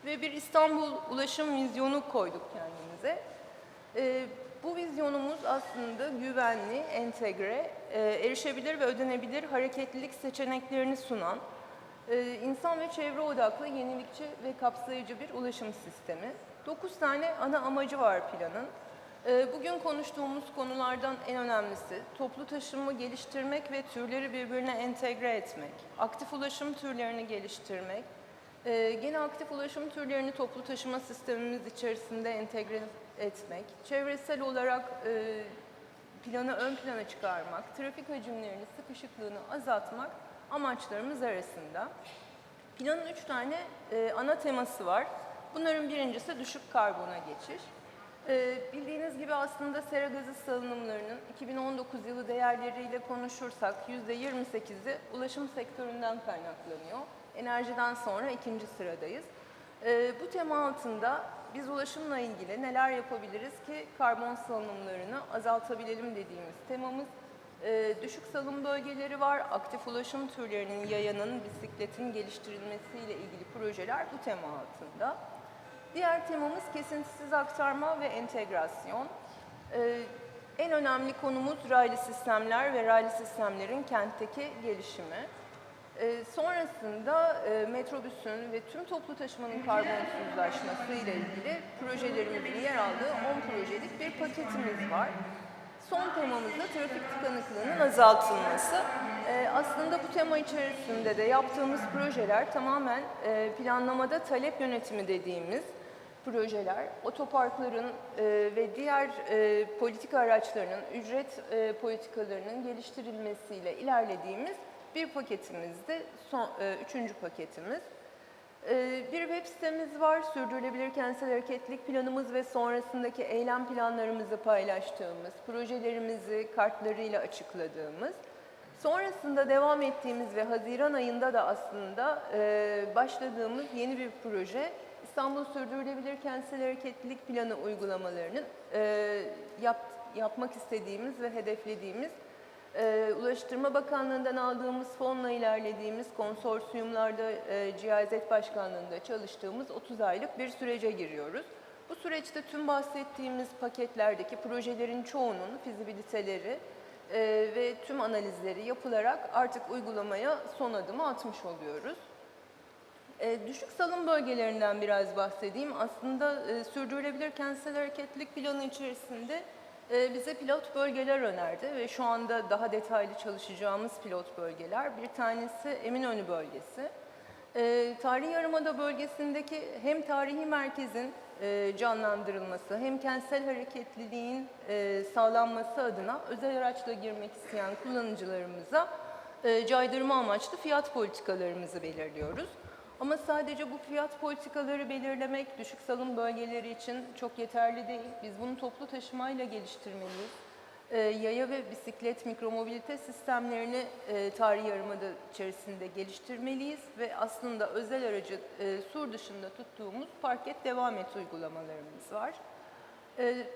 ve bir İstanbul ulaşım vizyonu koyduk kendimize. Bu vizyonumuz aslında güvenli, entegre, erişebilir ve ödenebilir hareketlilik seçeneklerini sunan, insan ve çevre odaklı, yenilikçi ve kapsayıcı bir ulaşım sistemi. 9 tane ana amacı var planın. Bugün konuştuğumuz konulardan en önemlisi toplu taşımı geliştirmek ve türleri birbirine entegre etmek, aktif ulaşım türlerini geliştirmek, gene aktif ulaşım türlerini toplu taşıma sistemimiz içerisinde entegre etmek, çevresel olarak planı ön plana çıkarmak, trafik hacimlerini, sıkışıklığını azaltmak amaçlarımız arasında. Planın 3 tane ana teması var. Bunların birincisi düşük karbona geçiş. Bildiğiniz gibi aslında sera gazı salınımlarının 2019 yılı değerleriyle konuşursak %28'i ulaşım sektöründen kaynaklanıyor. Enerjiden sonra ikinci sıradayız. Bu tema altında biz ulaşımla ilgili neler yapabiliriz ki karbon salınımlarını azaltabilelim dediğimiz temamız. Düşük salım bölgeleri var, aktif ulaşım türlerinin, yayanın, bisikletin geliştirilmesiyle ilgili projeler bu tema altında. Diğer temamız kesintisiz aktarma ve entegrasyon. En önemli konumuz raylı sistemler ve raylı sistemlerin kentteki gelişimi. Sonrasında metrobüsün ve tüm toplu taşımanın karbonsuzlaşması ile ilgili projelerimizin yer aldığı 10 projelik bir paketimiz var. Son temamız da trafik tıkanıklığının azaltılması. Aslında bu tema içerisinde de yaptığımız projeler tamamen planlamada talep yönetimi dediğimiz projeler, otoparkların ve diğer politika araçlarının ücret politikalarının geliştirilmesiyle ilerlediğimiz bir paketimiz de üçüncü paketimiz. Bir web sitemiz var, sürdürülebilir kentsel hareketlilik planımız ve sonrasındaki eylem planlarımızı paylaştığımız, projelerimizi kartlarıyla açıkladığımız. Sonrasında devam ettiğimiz ve Haziran ayında da aslında başladığımız yeni bir proje, İstanbul Sürdürülebilir Kentsel Hareketlilik Planı uygulamalarının yapmak istediğimiz ve hedeflediğimiz, Ulaştırma Bakanlığı'ndan aldığımız fonla ilerlediğimiz konsorsiyumlarda GIZ Başkanlığı'nda çalıştığımız 30 aylık bir sürece giriyoruz. Bu süreçte tüm bahsettiğimiz paketlerdeki projelerin çoğunun fizibiliteleri ve tüm analizleri yapılarak artık uygulamaya son adımı atmış oluyoruz. Düşük salım bölgelerinden biraz bahsedeyim. Aslında Sürdürülebilir Kentsel Hareketlilik Planı içerisinde bize pilot bölgeler önerdi ve şu anda daha detaylı çalışacağımız pilot bölgeler. Bir tanesi Eminönü bölgesi. Tarihi Yarımada bölgesindeki hem tarihi merkezin canlandırılması hem kentsel hareketliliğin sağlanması adına özel araçla girmek isteyen kullanıcılarımıza caydırma amaçlı fiyat politikalarımızı belirliyoruz. Ama sadece bu fiyat politikaları belirlemek düşük salım bölgeleri için çok yeterli değil. Biz bunu toplu taşımayla geliştirmeliyiz. Yaya ve bisiklet mikromobilite sistemlerini tarihi yarımada içerisinde geliştirmeliyiz ve aslında özel aracı sur dışında tuttuğumuz park et devam et uygulamalarımız var.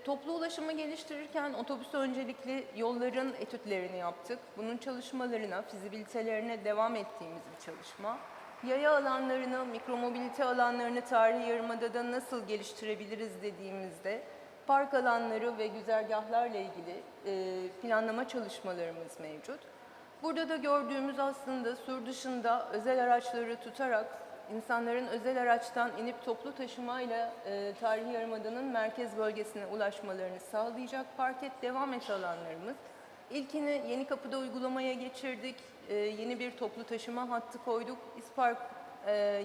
Toplu ulaşımı geliştirirken otobüs öncelikli yolların etütlerini yaptık. Bunun çalışmalarına, fizibilitelerine devam ettiğimiz bir çalışma. Yaya alanlarını, mikromobilite alanlarını tarihi yarımadada nasıl geliştirebiliriz dediğimizde park alanları ve güzergahlarla ilgili planlama çalışmalarımız mevcut. Burada da gördüğümüz aslında sur dışında özel araçları tutarak insanların özel araçtan inip toplu taşımayla tarihi yarımadanın merkez bölgesine ulaşmalarını sağlayacak park et devam et alanlarımız. İlkini Yenikapı'da uygulamaya geçirdik. Yeni bir toplu taşıma hattı koyduk.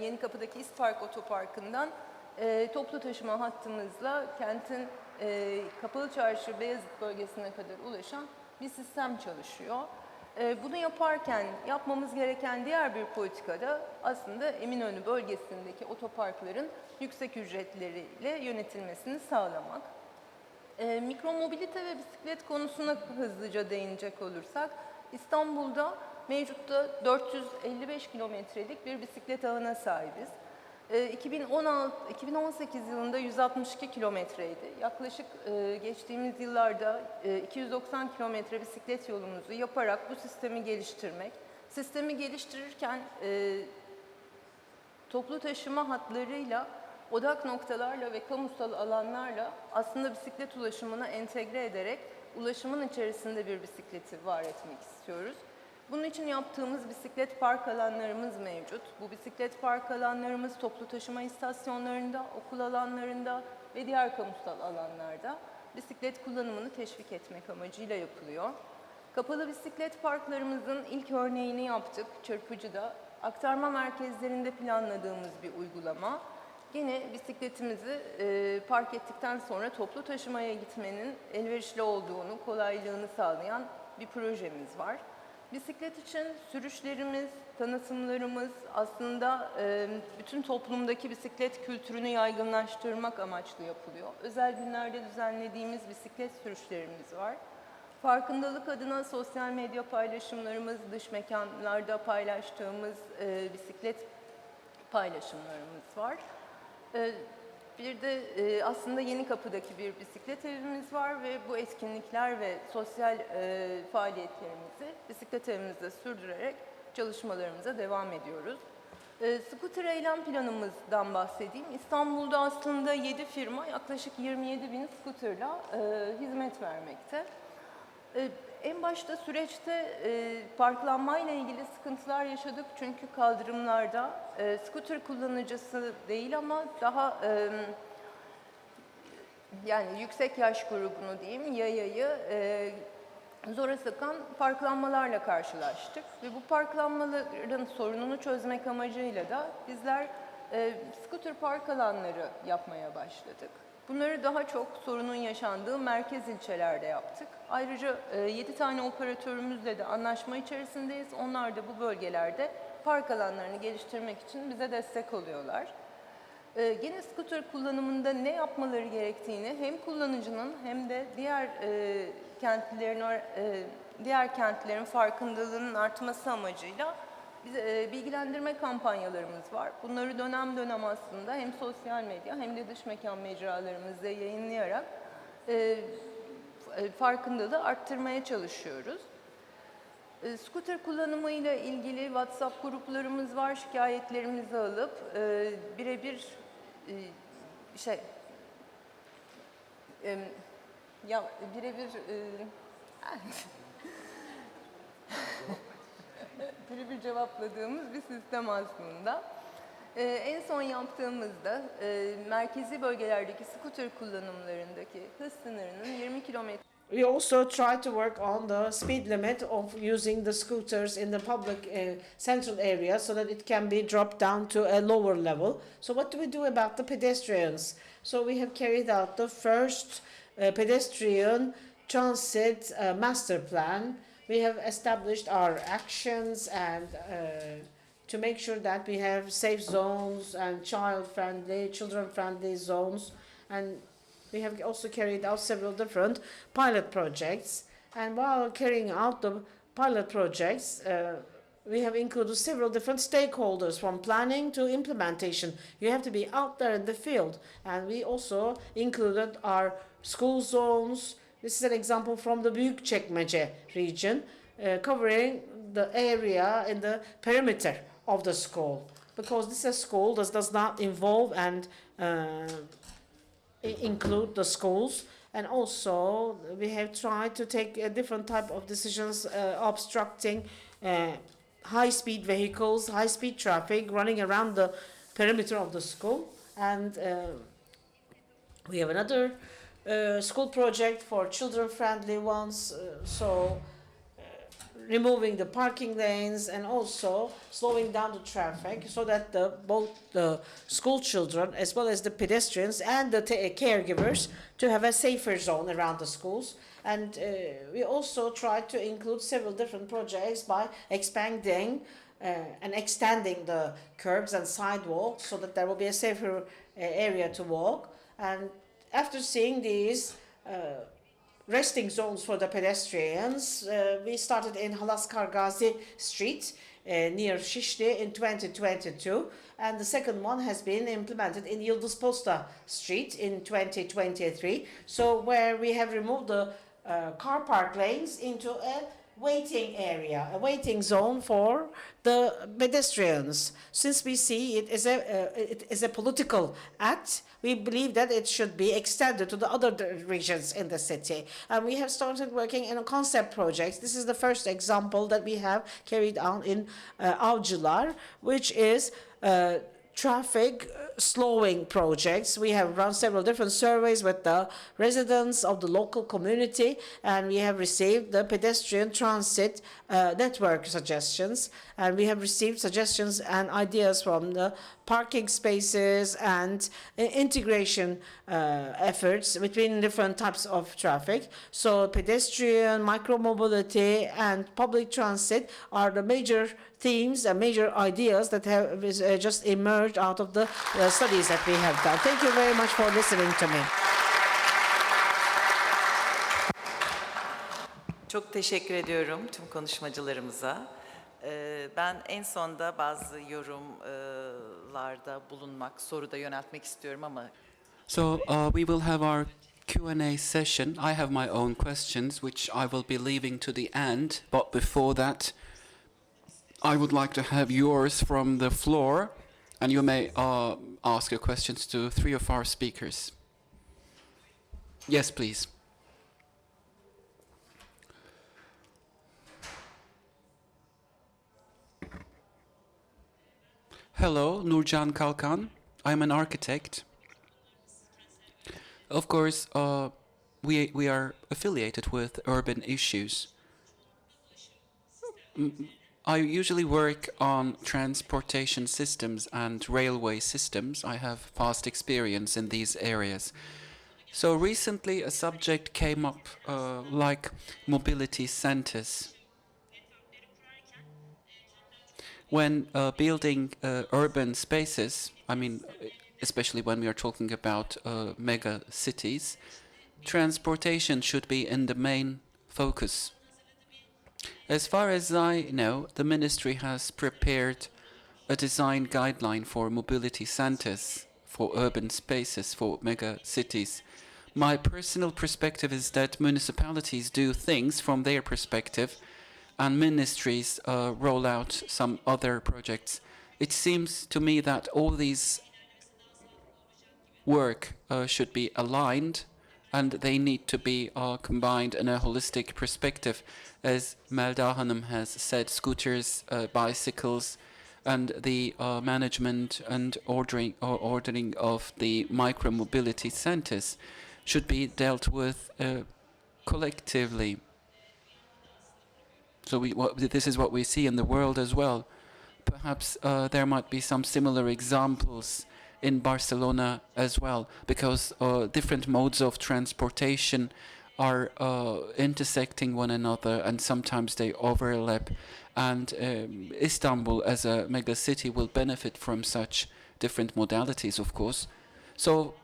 Yenikapı'daki İspark Otoparkı'ndan toplu taşıma hattımızla kentin Kapalı Çarşı Beyazıt bölgesine kadar ulaşan bir sistem çalışıyor. Bunu yaparken yapmamız gereken diğer bir politikada aslında Eminönü bölgesindeki otoparkların yüksek ücretleriyle yönetilmesini sağlamak. Mikromobilite ve bisiklet konusuna hızlıca değinecek olursak, İstanbul'da mevcutta 455 kilometrelik bir bisiklet ağına sahibiz. 2018 yılında 162 kilometreydi. Yaklaşık geçtiğimiz yıllarda 290 kilometre bisiklet yolumuzu yaparak bu sistemi geliştirmek. Sistemi geliştirirken toplu taşıma hatlarıyla, odak noktalarla ve kamusal alanlarla aslında bisiklet ulaşımına entegre ederek ulaşımın içerisinde bir bisikleti var etmek istiyoruz. Bunun için yaptığımız bisiklet park alanlarımız mevcut. Bu bisiklet park alanlarımız toplu taşıma istasyonlarında, okul alanlarında ve diğer kamusal alanlarda bisiklet kullanımını teşvik etmek amacıyla yapılıyor. Kapalı bisiklet parklarımızın ilk örneğini yaptık Çırpıcı'da. Aktarma merkezlerinde planladığımız bir uygulama. Yine bisikletimizi park ettikten sonra toplu taşımaya gitmenin elverişli olduğunu, kolaylığını sağlayan bir projemiz var. Bisiklet için sürüşlerimiz, tanıtımlarımız aslında bütün toplumdaki bisiklet kültürünü yaygınlaştırmak amaçlı yapılıyor. Özel günlerde düzenlediğimiz bisiklet sürüşlerimiz var. Farkındalık adına sosyal medya paylaşımlarımız, dış mekanlarda paylaştığımız bisiklet paylaşımlarımız var. Bir de aslında Yenikapı'daki bir bisiklet evimiz var ve bu etkinlikler ve sosyal faaliyetlerimizi bisiklet evimizde sürdürerek çalışmalarımıza devam ediyoruz. Scooter eylem planımızdan bahsedeyim. İstanbul'da aslında 7 firma yaklaşık 27.000 scooter'la hizmet vermekte. En başta süreçte parklanmayla ilgili sıkıntılar yaşadık çünkü kaldırımlarda scooter kullanıcısı değil ama daha yani yüksek yaş grubunu diyeyim, yayayı zora sıkan parklanmalarla karşılaştık ve bu parklanmaların sorununu çözmek amacıyla da bizler scooter park alanları yapmaya başladık. Bunları daha çok sorunun yaşandığı merkez ilçelerde yaptık. Ayrıca 7 tane operatörümüzle de anlaşma içerisindeyiz. Onlar da bu bölgelerde park alanlarını geliştirmek için bize destek oluyorlar. Gene scooter kullanımında ne yapmaları gerektiğini hem kullanıcının hem de diğer kentlilerin diğer kentlerin farkındalığının artması amacıyla bilgilendirme kampanyalarımız var. Bunları dönem dönem aslında hem sosyal medya hem de dış mekan mecralarımızda yayınlayarak farkındalığı arttırmaya çalışıyoruz. Scooter kullanımıyla ilgili WhatsApp gruplarımız var. Şikayetlerimizi alıp birebir birebir cevapladığımız bir sistem aslında. En son yaptığımızda merkezi bölgelerdeki scooter kullanımlarındaki hız sınırının 20 kilometre. We also try to work on the speed limit of using the scooters in the public central area so that it can be dropped down to a lower level. So what do we do about the pedestrians? So we have carried out the first pedestrian transit master plan. We have established our actions and to make sure that we have safe zones and child-friendly, children-friendly zones, and we have also carried out several different pilot projects. And while carrying out the pilot projects, we have included several different stakeholders from planning to implementation. You have to be out there in the field. And we also included our school zones. This is an example from the Büyükçekmece region, covering the area in the perimeter of the school. Because this is a school that does not involve and include the schools, and also we have tried to take a different type of decisions obstructing high-speed vehicles, high-speed traffic running around the perimeter of the school. And we have another school project for children-friendly ones, removing the parking lanes and also slowing down the traffic so that both the school children as well as the pedestrians and the caregivers to have a safer zone around the schools. And we also try to include several different projects by expanding and extending the curbs and sidewalks so that there will be a safer area to walk. And after seeing these resting zones for the pedestrians, we started in Halaskargazi Street near Şişli in 2022, and the second one has been implemented in Yıldız Posta Street in 2023, so where we have removed the car park lanes into a waiting area, a waiting zone for the pedestrians. Since we see it as a political act, we believe that it should be extended to the other regions in the city. And we have started working in a concept project. This is the first example that we have carried out in Avcılar, which is traffic slowing projects. We have run several different surveys with the residents of the local community, and we have received the pedestrian transit network suggestions, and we have received suggestions and ideas from the parking spaces and integration efforts between different types of traffic. So pedestrian, micromobility, and public transit are the major themes and major ideas that have just emerged out of the studies that we have done. Thank you very much for listening to me. Çok teşekkür ediyorum tüm konuşmacılarımıza. Ben en sonda bazı yorumlarda bulunmak, soruda yöneltmek istiyorum ama... So we will have our Q&A session. I have my own questions, which I will be leaving to the end. But before that, I would like to have yours from the floor, and you may ask your questions to three of our speakers. Yes, please. Hello, Nurcan Kalkan. I'm an architect. Of course, we are affiliated with urban issues. I usually work on transportation systems and railway systems. I have vast experience in these areas. So recently a subject came up like mobility centers. When building urban spaces, I mean, especially when we are talking about mega cities, transportation should be in the main focus. As far as I know, the ministry has prepared a design guideline for mobility centers, for urban spaces, for mega cities. My personal perspective is that municipalities do things from their perspective and ministries roll out some other projects. It seems to me that all these work should be aligned and they need to be combined in a holistic perspective. As Melda Hanım has said, scooters, bicycles, and the management and ordering of the micro-mobility centers should be dealt with collectively. So this is what we see in the world as well. Perhaps there might be some similar examples in Barcelona as well, because different modes of transportation are intersecting one another and sometimes they overlap. And Istanbul as a mega city will benefit from such different modalities, of course. So,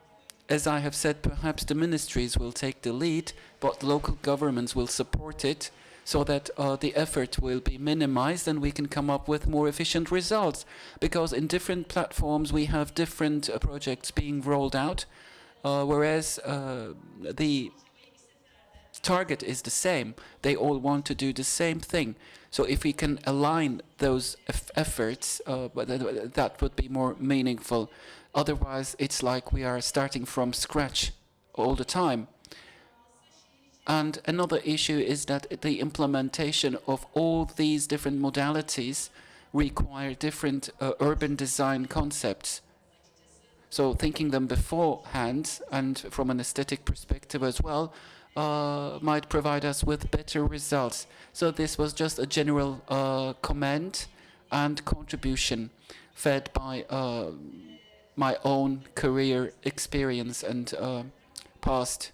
as I have said, perhaps the ministries will take the lead, but local governments will support it so that the effort will be minimized and we can come up with more efficient results. Because in different platforms we have different projects being rolled out, whereas the target is the same. They all want to do the same thing. So if we can align those efforts, that would be more meaningful. Otherwise, it's like we are starting from scratch all the time. And another issue is that the implementation of all these different modalities require different urban design concepts. So thinking them beforehand and from an aesthetic perspective as well, might provide us with better results. So this was just a general comment and contribution fed by my own career experience and past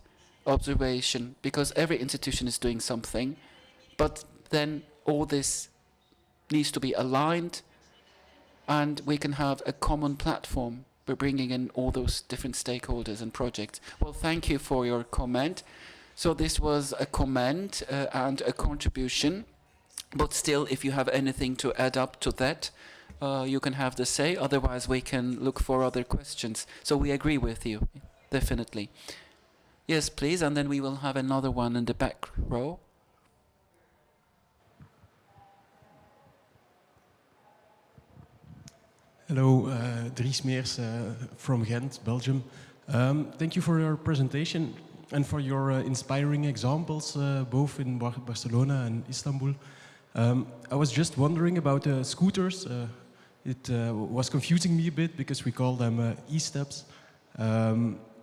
observation, because every institution is doing something, but then all this needs to be aligned and we can have a common platform. We're bringing in all those different stakeholders and projects. Well, thank you for your comment. So this was a comment and a contribution, but still, if you have anything to add up to that, you can have the say, otherwise we can look for other questions. So we agree with you, definitely. Yes, please, and then we will have another one in the back row. Hello, Dries Meers from Ghent, Belgium. Thank you for your presentation and for your inspiring examples, both in Barcelona and Istanbul. I was just wondering about scooters. It was confusing me a bit because we call them e-steps.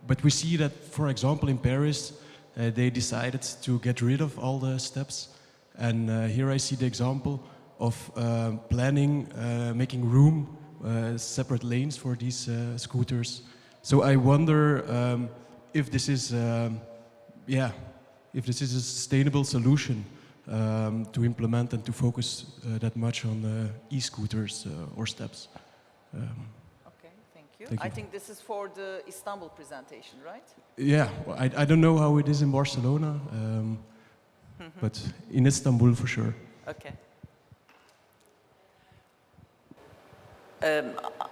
But we see that, for example, in Paris, they decided to get rid of all the steps. And here I see the example of planning, making room, separate lanes for these scooters. So I wonder if this is, if this is a sustainable solution to implement and to focus that much on e-scooters or steps. Okay, thank you. I think this is for the Istanbul presentation, right? Yeah, well, I don't know how it is in Barcelona, but in Istanbul for sure. Okay.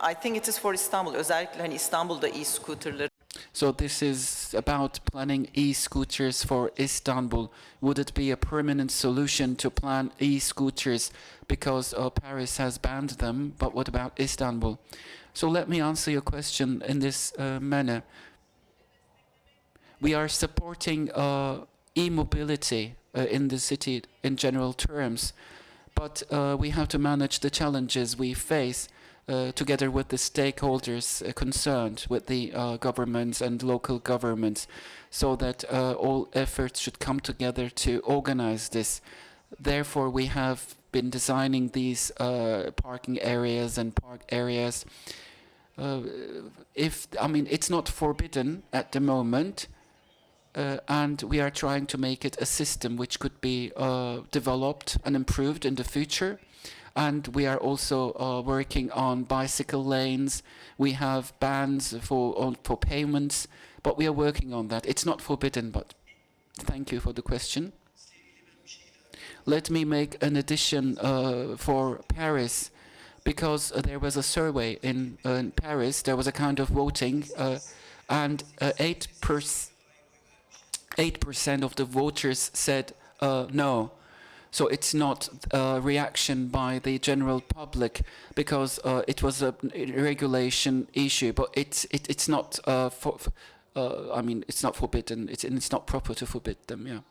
I think it is for Istanbul. Özellikle hani İstanbul'da e-scooter'ları. So this is about planning e-scooters for Istanbul. Would it be a permanent solution to plan e-scooters because Paris has banned them, but what about Istanbul? So let me answer your question in this manner. We are supporting e-mobility in the city in general terms, but we have to manage the challenges we face together with the stakeholders concerned, with the governments and local governments, so that all efforts should come together to organize this. Therefore, we have been designing these parking areas and park areas. It's not forbidden at the moment, and we are trying to make it a system which could be developed and improved in the future. And we are also working on bicycle lanes. We have bans for payments, but we are working on that. It's not forbidden, but thank you for the question. let me make an addition for Paris, because there was a survey in Paris. There was a kind of voting, and 8% of the voters said no. So it's not a reaction by the general public, because it was a regulation issue, but it's not I mean, it's not forbidden. It's not proper to forbid them. Yeah.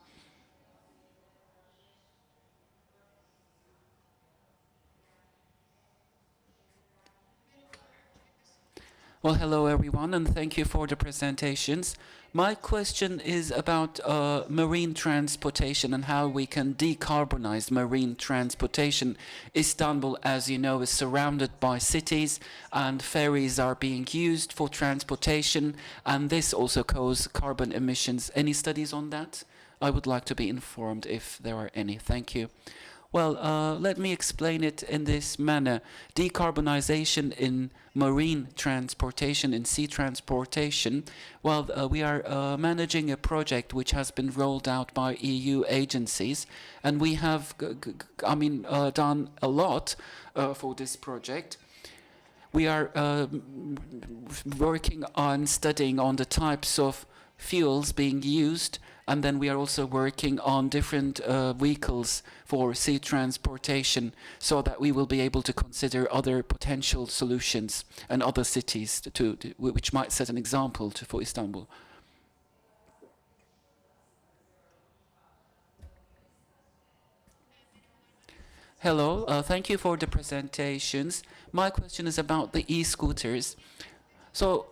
Well, hello everyone, and thank you for the presentations. My question is about marine transportation and how we can decarbonize marine transportation. Istanbul, as you know, is surrounded by cities, and ferries are being used for transportation, and this also causes carbon emissions. Any studies on that? I would like to be informed if there are any. Thank you. Well, let me explain it in this manner. Decarbonization in marine transportation, in sea transportation. Well, we are managing a project which has been rolled out by EU agencies, and we have, done a lot for this project. We are working on studying on the types of fuels being used, and then we are also working on different vehicles for sea transportation, so that we will be able to consider other potential solutions and other cities which might set an example for Istanbul. Hello, thank you for the presentations. My question is about the e-scooters. So,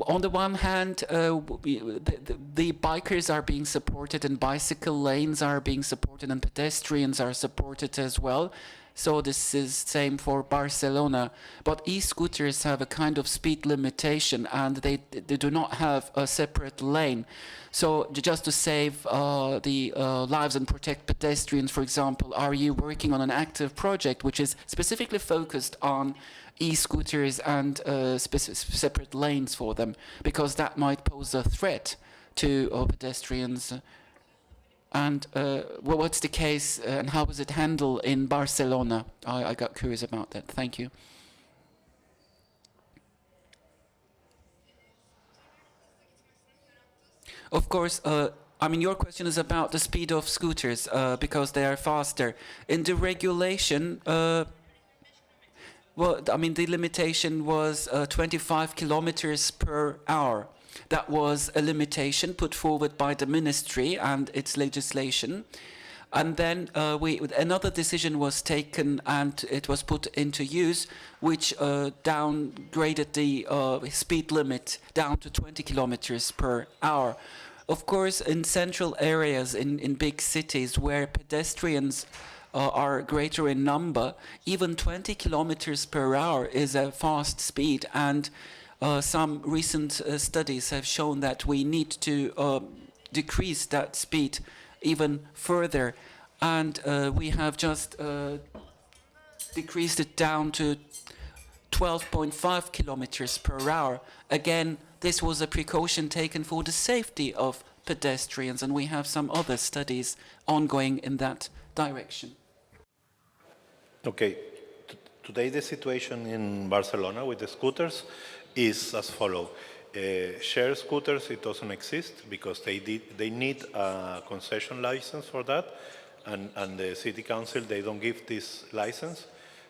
on the one hand, the bikers are being supported, and bicycle lanes are being supported, and pedestrians are supported as well. So this is same for Barcelona. But e-scooters have a kind of speed limitation, and they do not have a separate lane. So just to save the lives and protect pedestrians, for example, are you working on an active project which is specifically focused on e-scooters and separate lanes for them, because that might pose a threat to pedestrians? And what's the case and how was it handled in Barcelona? I got curious about that. Thank you. Of course, your question is about the speed of scooters because they are faster. In the regulation, the limitation was 25 kilometers per hour. That was a limitation put forward by the ministry and its legislation. And then another decision was taken and it was put into use, which downgraded the speed limit down to 20 kilometers per hour. Of course, in central areas, in big cities where pedestrians are greater in number, even 20 kilometers per hour is a fast speed, and some recent studies have shown that we need to decrease that speed even further, and we have just decreased it down to 12.5 kilometers per hour. Again, this was a precaution taken for the safety of pedestrians, and we have some other studies ongoing in that direction. Okay, today the situation in Barcelona with the scooters is as follows. Share scooters, it doesn't exist because they need a concession license for that, and the city council, they don't give this license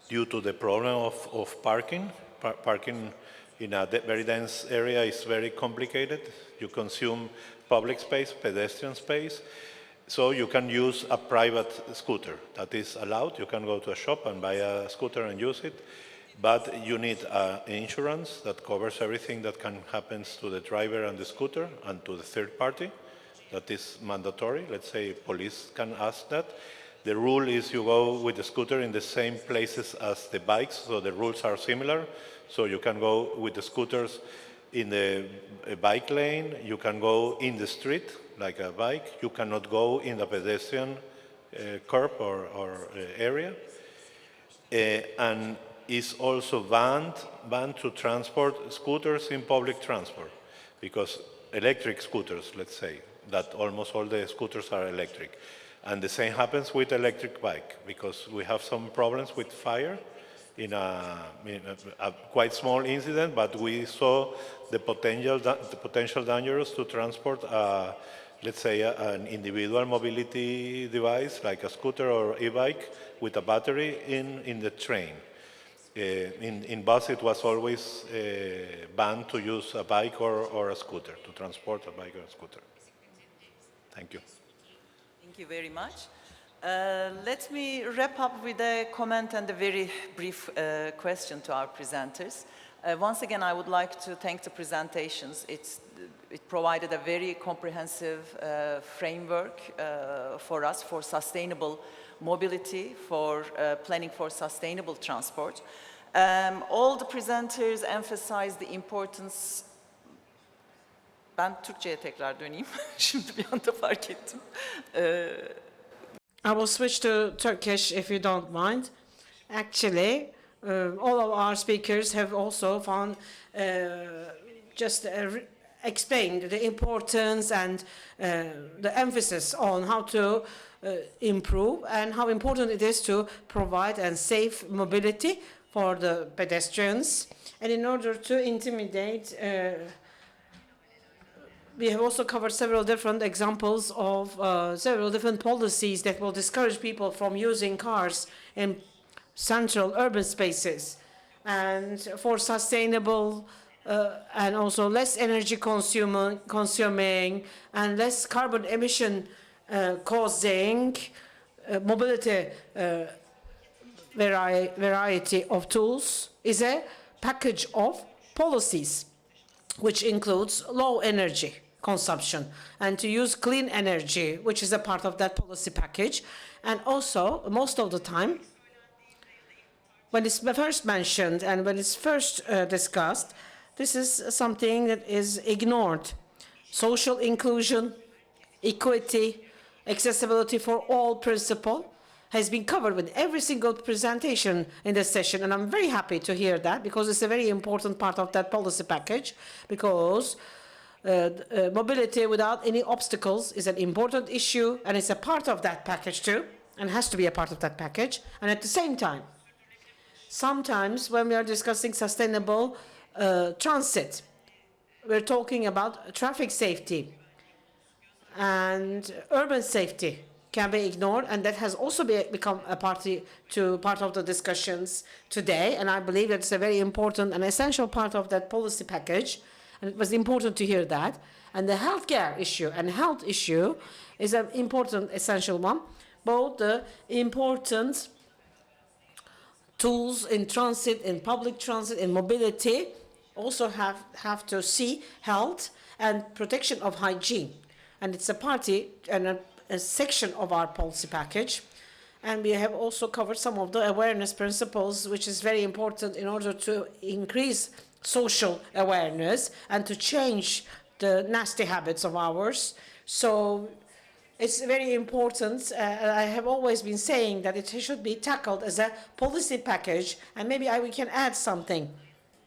due to the problem of parking. Parking in a very dense area is very complicated. You consume public space, pedestrian space, so you can use a private scooter. That is allowed. You can go to a shop and buy a scooter and use it. But you need insurance that covers everything that can happen to the driver and the scooter and to the third party. That is mandatory. Let's say police can ask that. The rule is you go with the scooter in the same places as the bikes, so the rules are similar. So you can go with the scooters in the bike lane, you can go in the street like a bike, you cannot go in the pedestrian curb or area. And is also banned to transport scooters in public transport, because electric scooters, let's say, that almost all the scooters are electric. And the same happens with electric bike, because we have some problems with fire in a quite small incident, but we saw the potential dangers to transport, let's say, an individual mobility device like a scooter or e-bike with a battery in the train. In bus, it was always banned to use a bike or a scooter, to transport a bike or a scooter. Thank you. Thank you very much. Let me wrap up with a comment and a very brief question to our presenters. Once again, I would like to thank the presentations. It provided a very comprehensive framework for us for sustainable mobility, for planning for sustainable transport. All the presenters emphasized the importance. Ben Türkçe'ye tekrar döneyim. Şimdi bir anda fark ettim. I will switch to Turkish if you don't mind. Actually, all of our speakers have also found explained the importance and the emphasis on how to improve and how important it is to provide and safe mobility for the pedestrians. And in order to intimidate, we have also covered several different examples of several different policies that will discourage people from using cars in central urban spaces, and for sustainable and also less energy consuming and less carbon emission causing mobility variety of tools is a package of policies which includes low energy consumption and to use clean energy, which is a part of that policy package. And also, most of the time, when it's first mentioned and when it's first discussed, this is something that is ignored. Social inclusion, equity, accessibility for all principle has been covered with every single presentation in this session, and I'm very happy to hear that, because it's a very important part of that policy package, because mobility without any obstacles is an important issue, and it's a part of that package too, and has to be a part of that package. And at the same time, sometimes when we are discussing sustainable transit, we're talking about traffic safety, and urban safety can be ignored, and that has also become a part of the discussions today. And I believe it's a very important and essential part of that policy package, and it was important to hear that. And the healthcare issue and health issue is an important, essential one. Both the important tools in transit, in public transit, in mobility, also have to see health and protection of hygiene. And it's a party and a section of our policy package. And we have also covered some of the awareness principles, which is very important in order to increase social awareness and to change the nasty habits of ours. So it's very important. I have always been saying that it should be tackled as a policy package, and maybe we can add something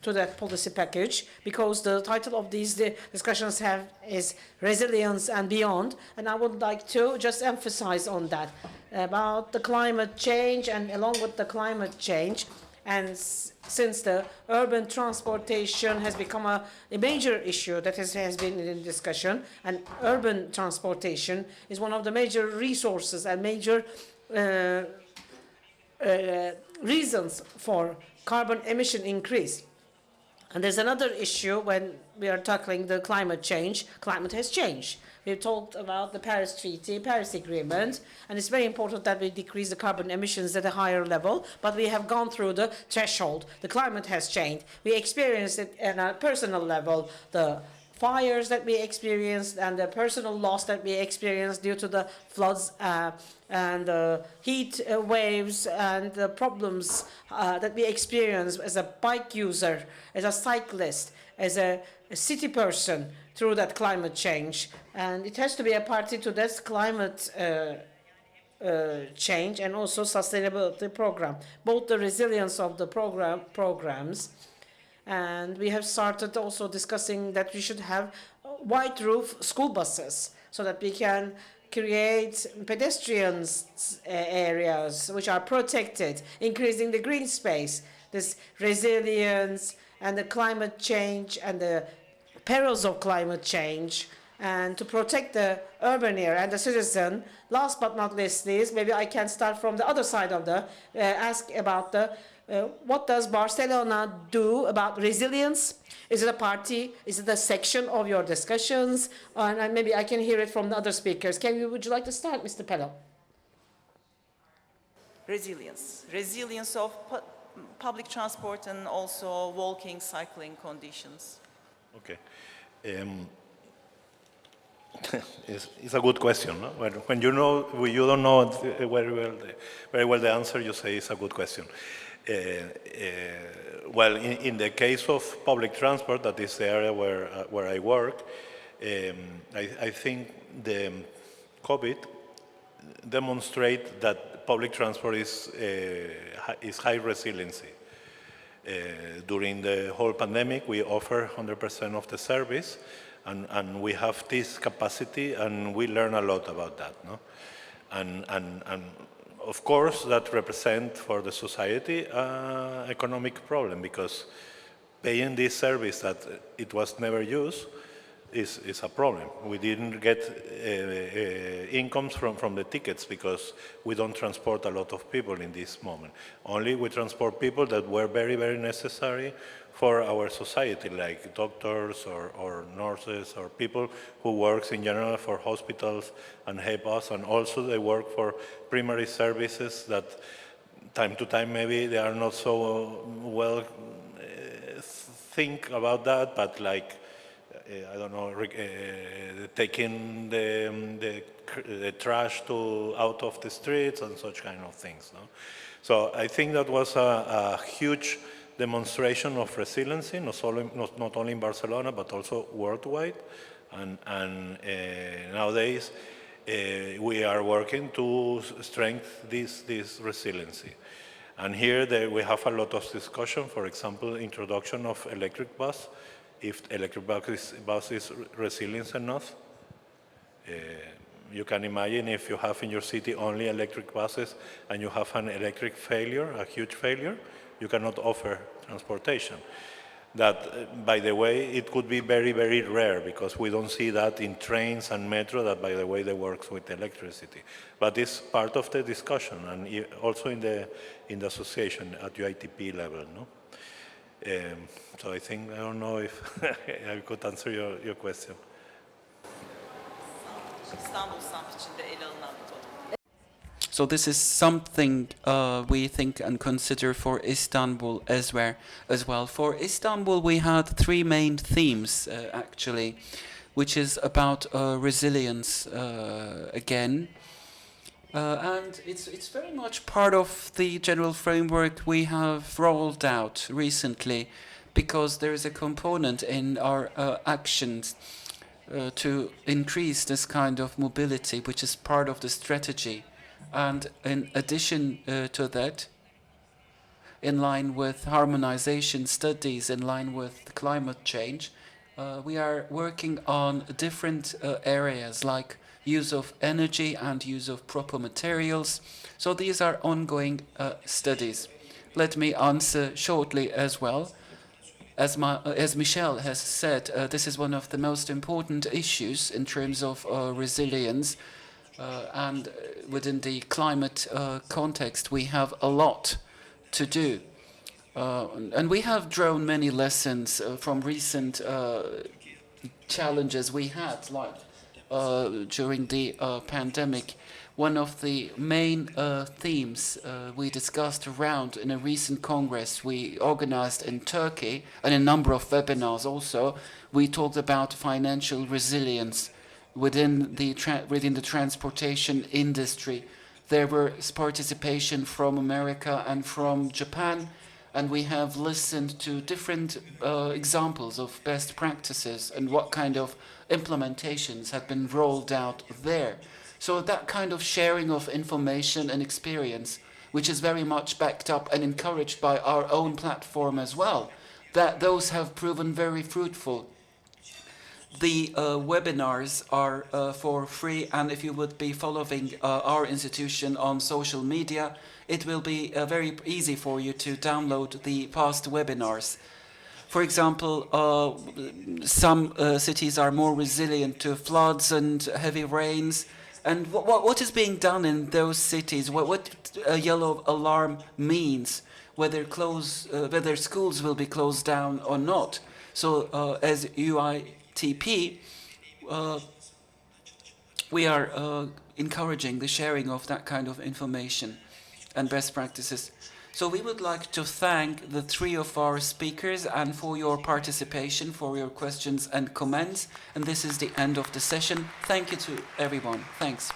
to that policy package, because the title of these discussions is Resilience and Beyond, and I would like to just emphasize on that, about the climate change, and along with the climate change, and since the urban transportation has become a major issue that has been in discussion, and urban transportation is one of the major resources and major reasons for carbon emission increase. And there's another issue when we are tackling the climate change. Climate has changed. We've talked about the Paris Treaty, Paris Agreement, and it's very important that we decrease the carbon emissions at a higher level, but we have gone through the threshold. The climate has changed. We experienced it at a personal level, the fires that we experienced and the personal loss that we experienced due to the floods and the heat waves and the problems that we experience as a bike user, as a cyclist, as a city person through that climate change. And it has to be a party to this climate change and also sustainability program, both the resilience of the programs. And we have started also discussing that we should have white roof school buses so that we can create pedestrians areas which are protected, increasing the green space, this resilience and the climate change and the perils of climate change, and to protect the urban area and the citizen. Last but not least, maybe I can start from the other side of the, ask about the, what does Barcelona do about resilience? Is it a party? Is it a section of your discussions? And maybe I can hear it from the other speakers. Would you like to start, Mr. Pellot? Resilience. Resilience of public transport and also walking, cycling conditions. Okay. It's a good question. No? When you don't know very well the answer, you say it's a good question. Well, in the case of public transport, that is the area where I work, I think the COVID demonstrate that public transport is high resiliency. During the whole pandemic, we offer 100% of the service, and we have this capacity, and we learn a lot about that. No? And of course, that represents for the society an economic problem, because paying this service that it was never used is a problem. We didn't get incomes from the tickets because we don't transport a lot of people in this moment. Only we transport people that were very, very necessary for our society, like doctors or nurses or people who works in general for hospitals and help us, and also they work for primary services that time to time maybe they are not so well think about that, but like I don't know, taking the trash out of the streets and such kind of things. No? So I think that was a huge demonstration of resiliency, not only in Barcelona, but also worldwide. And nowadays, we are working to strengthen this resiliency. And here we have a lot of discussion, for example, introduction of electric bus, if electric bus is resilient enough. You can imagine if you have in your city only electric buses and you have an electric failure, a huge failure, you cannot offer transportation. That, by the way, it could be very, very rare because we don't see that in trains and metro, that, by the way, they work with electricity. But it's part of the discussion, and also in the association at UITP level. No? So I think, I don't know if I could answer your question. İstanbul Samt içinde ele alınan metod. So this is something we think and consider for Istanbul as well. For Istanbul, we had three main themes, actually, which is about resilience again. And it's very much part of the general framework we have rolled out recently, because there is a component in our actions to increase this kind of mobility, which is part of the strategy. And in addition to that, in line with harmonization studies, in line with climate change, we are working on different areas like use of energy and use of proper materials. So these are ongoing studies. Let me answer shortly as well. As Michel has said, this is one of the most important issues in terms of resilience. And within the climate context, we have a lot to do. And we have drawn many lessons from recent challenges we had, like during the pandemic. One of the main themes we discussed around in a recent congress we organized in Turkey, and a number of webinars also, we talked about financial resilience within the transportation industry. There was participation from America and from Japan, and we have listened to different examples of best practices and what kind of implementations have been rolled out there. So that kind of sharing of information and experience, which is very much backed up and encouraged by our own platform as well, that those have proven very fruitful. The webinars are for free, and if you would be following our institution on social media, it will be very easy for you to download the past webinars. For example, some cities are more resilient to floods and heavy rains. And what is being done in those cities? What a yellow alarm means, whether schools will be closed down or not. So as UITP, we are encouraging the sharing of that kind of information and best practices. So we would like to thank the three of our speakers and for your participation, for your questions and comments. And this is the end of the session. Thank you to everyone. Thanks.